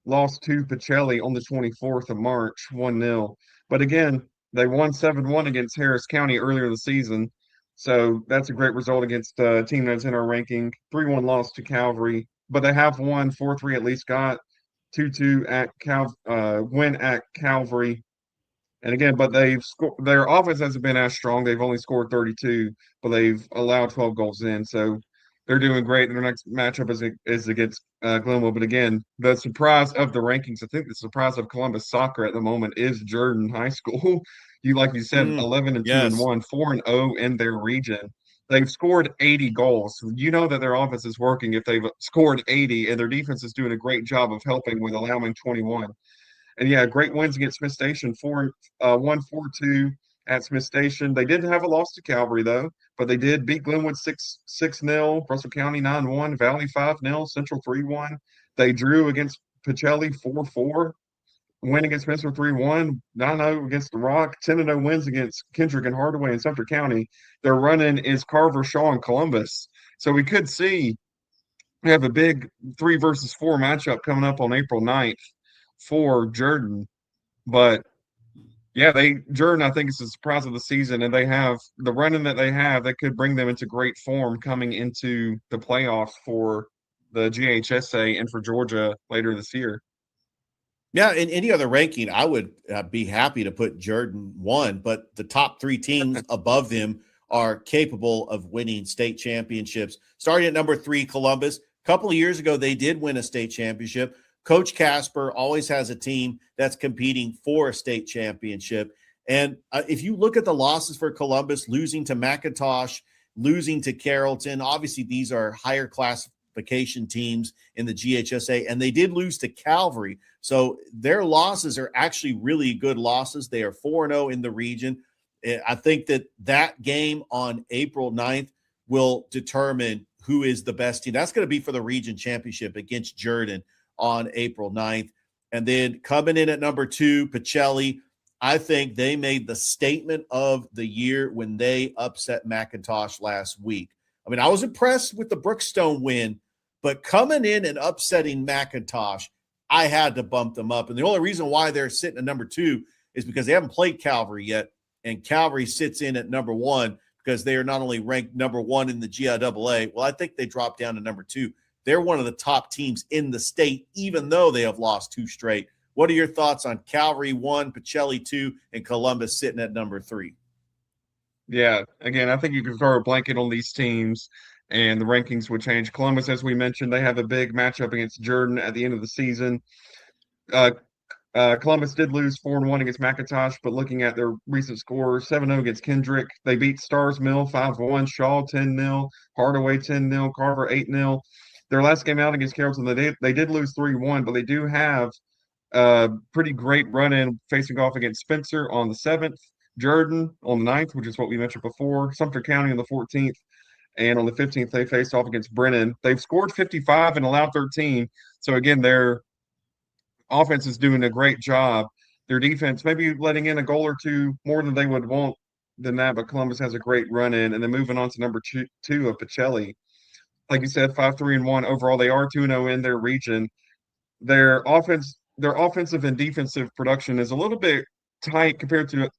loss to Pacelli on the 24th of March, 1-0. But again, they won 7-1 against Harris County earlier in the season. So that's a great result against a team that's in our ranking. 3-1 loss to Calvary. But they have won 4-3 at Lee Scott, 2-2 at win at Calvary. And again, but their offense hasn't been as strong. They've only scored 32, but they've allowed 12 goals in. So they're doing great. Their next matchup is against Glenwood. But again, the surprise of the rankings, I think the surprise of Columbus soccer at the moment is Jordan High School. Like you said, 11-2-1, 4-0 in their region. They've scored 80 goals. You know that their offense is working if they've scored 80, and their defense is doing a great job of helping with allowing 21. And yeah, great wins against Smith Station, 1-4-2 at Smith Station. They did have a loss to Calvary, though, but they did beat Glenwood 6-0, Russell County 9-1, Valley 5-0, Central 3-1. They drew against Pacelli 4-4, win against Spencer 3-1, 9-0 against The Rock, 10-0 wins against Kendrick and Hardaway in Sumter County. Their run-in is Carver, Shaw, and Columbus. So we could see we have a big 3 versus 4 matchup coming up on April 9th for Jordan. But yeah, Jordan, I think, is the surprise of the season, and they have the run-in that they have that could bring them into great form coming into the playoffs for the GHSA and for Georgia later this year. Yeah, in any other ranking, I would be happy to put Jordan 1, but the top 3 teams above them are capable of winning state championships. Starting at number 3, Columbus. A couple of years ago, they did win a state championship. Coach Casper always has a team that's competing for a state championship. And if you look at the losses for Columbus, losing to McIntosh, losing to Carrollton, obviously these are higher class classification teams in the GHSA, and they did lose to Calvary. So their losses are actually really good losses. They are 4-0 in the region. I think that game on April 9th will determine who is the best team. That's going to be for the region championship against Jordan on April 9th. And then coming in at number 2, Pacelli. I think they made the statement of the year when they upset McIntosh last week. I mean, I was impressed with the Brookstone win, but coming in and upsetting McIntosh, I had to bump them up. And the only reason why they're sitting at number 2 is because they haven't played Calvary yet, and Calvary sits in at number 1 because they are not only ranked number 1 in the GIAA. Well, I think they dropped down to number 2. They're one of the top teams in the state, even though they have lost 2 straight. What are your thoughts on Calvary 1, Pacelli 2, and Columbus sitting at number 3? Yeah, again, I think you can throw a blanket on these teams and the rankings would change. Columbus, as we mentioned, they have a big matchup against Jordan at the end of the season. Columbus did lose 4-1 against McIntosh, but looking at their recent scores, 7-0 against Kendrick. They beat Stars Mill 5-1, Shaw 10-0, Hardaway 10-0, Carver 8-0. Their last game out against Carrollton, they did lose 3-1, but they do have pretty great run-in facing off against Spencer on the 7th, Jordan on the 9th, which is what we mentioned before, Sumter County on the 14th, and on the 15th, they faced off against Brennan. They've scored 55 and allowed 13. So, again, their offense is doing a great job. Their defense, maybe letting in a goal or two more than they would want than that, but Columbus has a great run-in. And then moving on to number 2 of Pacelli. Like you said, 5-3-1 overall. They are 2-0 in their region. Their offensive and defensive production is a little bit tight compared to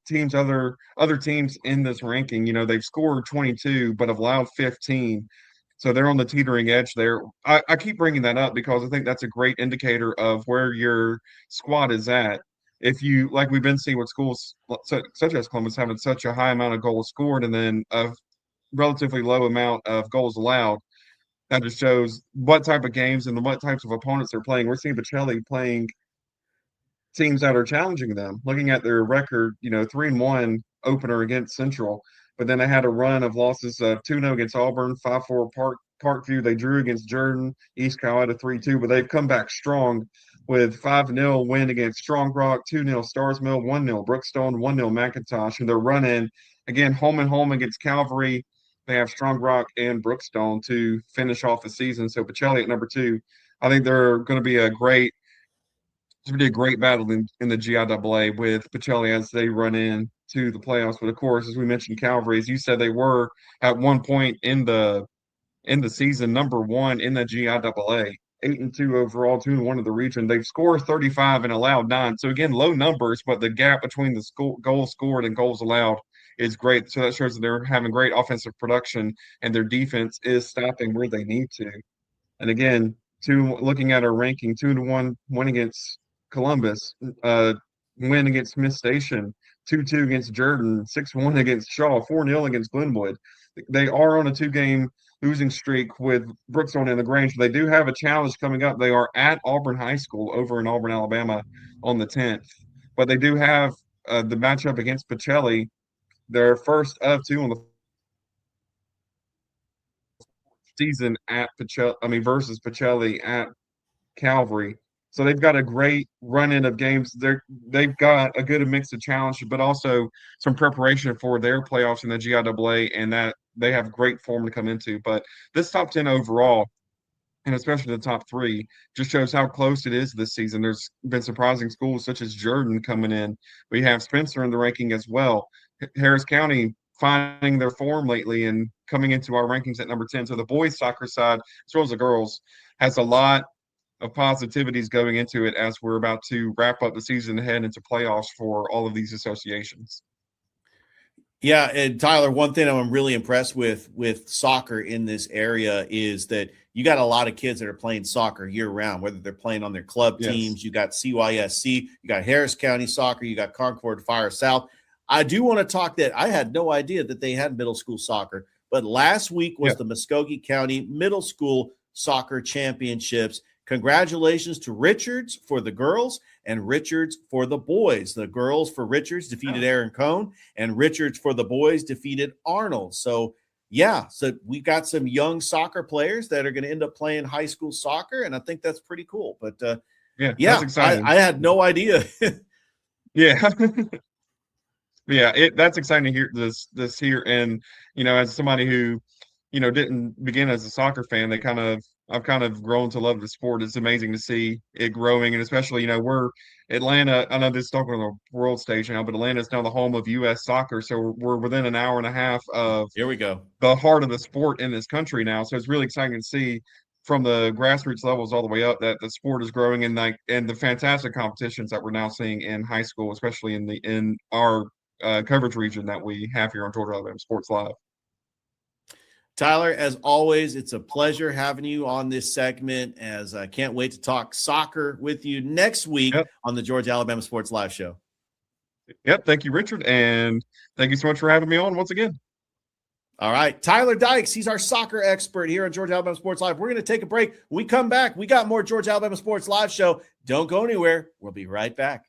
other teams in this ranking. You know, they've scored 22 but have allowed 15, so they're on the teetering edge there. I keep bringing that up because I think that's a great indicator of where your squad is at. If you, like we've been seeing with schools such as Columbus having such a high amount of goals scored and then a relatively low amount of goals allowed, that just shows what type of games and what types of opponents they're playing. We're seeing Pacelli playing teams that are challenging them. Looking at their record, 3-1 opener against Central, but then they had a run of losses of 2-0 against Auburn, 5-4 Parkview. They drew against Jordan, East Carolina 3-2, but they've come back strong with 5-0 win against Strong Rock, 2-0 Stars Mill, 1-0 Brookstone, 1-0 McIntosh, and they're running again home and home against Calvary. They have Strong Rock and Brookstone to finish off the season. So Pacelli at number 2, I think they're going to be a great battle in the GIAA with Pacelli as they run in to the playoffs. But of course, as we mentioned, Calvary, as you said, they were at one point in the season number 1 in the GIAA, 8-2 overall, 2-1 of the region. They've scored 35 and allowed 9. So again, low numbers, but the gap between the goals scored and goals allowed is great. So that shows that they're having great offensive production and their defense is stopping where they need to. And again, looking at our ranking, 2-1 win against Columbus, win against Smith Station, 2-2 against Jordan, 6-1 against Shaw, 4-0 against Glenwood. They are on a 2-game losing streak with Brookstone and LaGrange. They do have a challenge coming up. They are at Auburn High School over in Auburn, Alabama on the 10th. But they do have the matchup against Pacelli, their first of 2 on the season at versus Pacelli at Calvary. So they've got a great run-in of games. They've got a good mix of challenge, but also some preparation for their playoffs in the GIAA, and that they have great form to come into. But this top 10 overall, and especially the top 3, just shows how close it is this season. There's been surprising schools such as Jordan coming in. We have Spencer in the ranking as well. Harris County finding their form lately and coming into our rankings at number 10. So the boys soccer side, as well as the girls, has a lot of positivities going into it as we're about to wrap up the season and head into playoffs for all of these associations. Yeah, and Tyler, one thing I'm really impressed with soccer in this area is that you got a lot of kids that are playing soccer year-round, whether they're playing on their club teams. You got CYSC, you got Harris County Soccer, you got Concord Fire South. I do want to talk that I had no idea that they had middle school soccer, but last week was the Muskogee County Middle School Soccer Championships. Congratulations to Richards for the girls and Richards for the boys. The girls for Richards defeated Aaron Cohn, and Richards for the boys defeated Arnold. So, yeah, so we've got some young soccer players that are going to end up playing high school soccer, and I think that's pretty cool. But yeah, that's exciting. I had no idea. Yeah. Yeah, that's exciting to hear this here. And, as somebody who, didn't begin as a soccer fan, I've kind of grown to love the sport. It's amazing to see it growing. And especially, we're Atlanta. I know this is talking on the world stage now, but Atlanta is now the home of U.S. soccer. So we're within an hour and a half of here we go, the heart of the sport in this country now. So it's really exciting to see from the grassroots levels all the way up that the sport is growing, and the fantastic competitions that we're now seeing in high school, especially in our coverage region that we have here on Georgia Alabama Sports Live. Tyler, as always, it's a pleasure having you on this segment, as I can't wait to talk soccer with you next week on the Georgia Alabama Sports Live show. Yep. Thank you, Richard. And thank you so much for having me on once again. All right. Tyler Dykes, he's our soccer expert here on Georgia Alabama Sports Live. We're going to take a break. When we come back, we got more Georgia Alabama Sports Live show. Don't go anywhere. We'll be right back.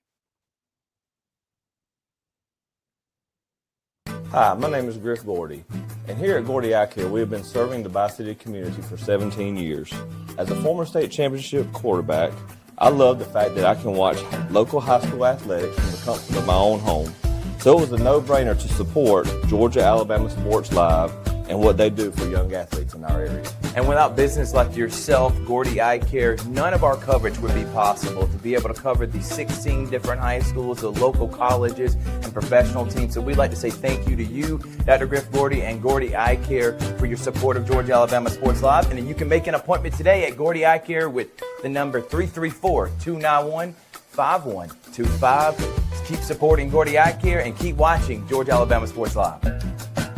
Hi, my name is Griff Gordy, and here at Gordy Eye Care, we have been serving the Bi-City community for 17 years. As a former state championship quarterback, I love the fact that I can watch local high school athletics from the comfort of my own home. So it was a no-brainer to support Georgia Alabama Sports Live and what they do for young athletes in our area. And without business like yourself, Gordy Eye Care, none of our coverage would be possible. To be able to cover the 16 different high schools, the local colleges, and professional teams. So we'd like to say thank you to you, Dr. Griff Gordy and Gordy Eye Care, for your support of Georgia Alabama Sports Live. And then you can make an appointment today at Gordy Eye Care with the number 334-291-5125. Keep supporting Gordy Eye Care and keep watching Georgia Alabama Sports Live.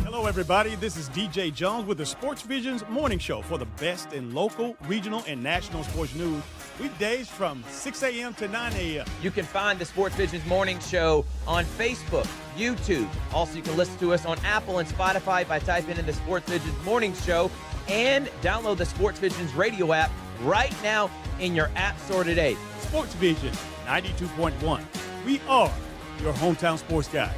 Hello, everybody. This is DJ Jones with the Sports Vision's morning show for the best in local, regional, and national sports news. Weekdays from 6 a.m. to 9 a.m. You can find the Sports Vision's morning show on Facebook, YouTube. Also, you can listen to us on Apple and Spotify by typing in the Sports Vision's morning show, and download the Sports Vision's radio app right now in your app store today. Sports Vision 92.1. We are your hometown sports guys.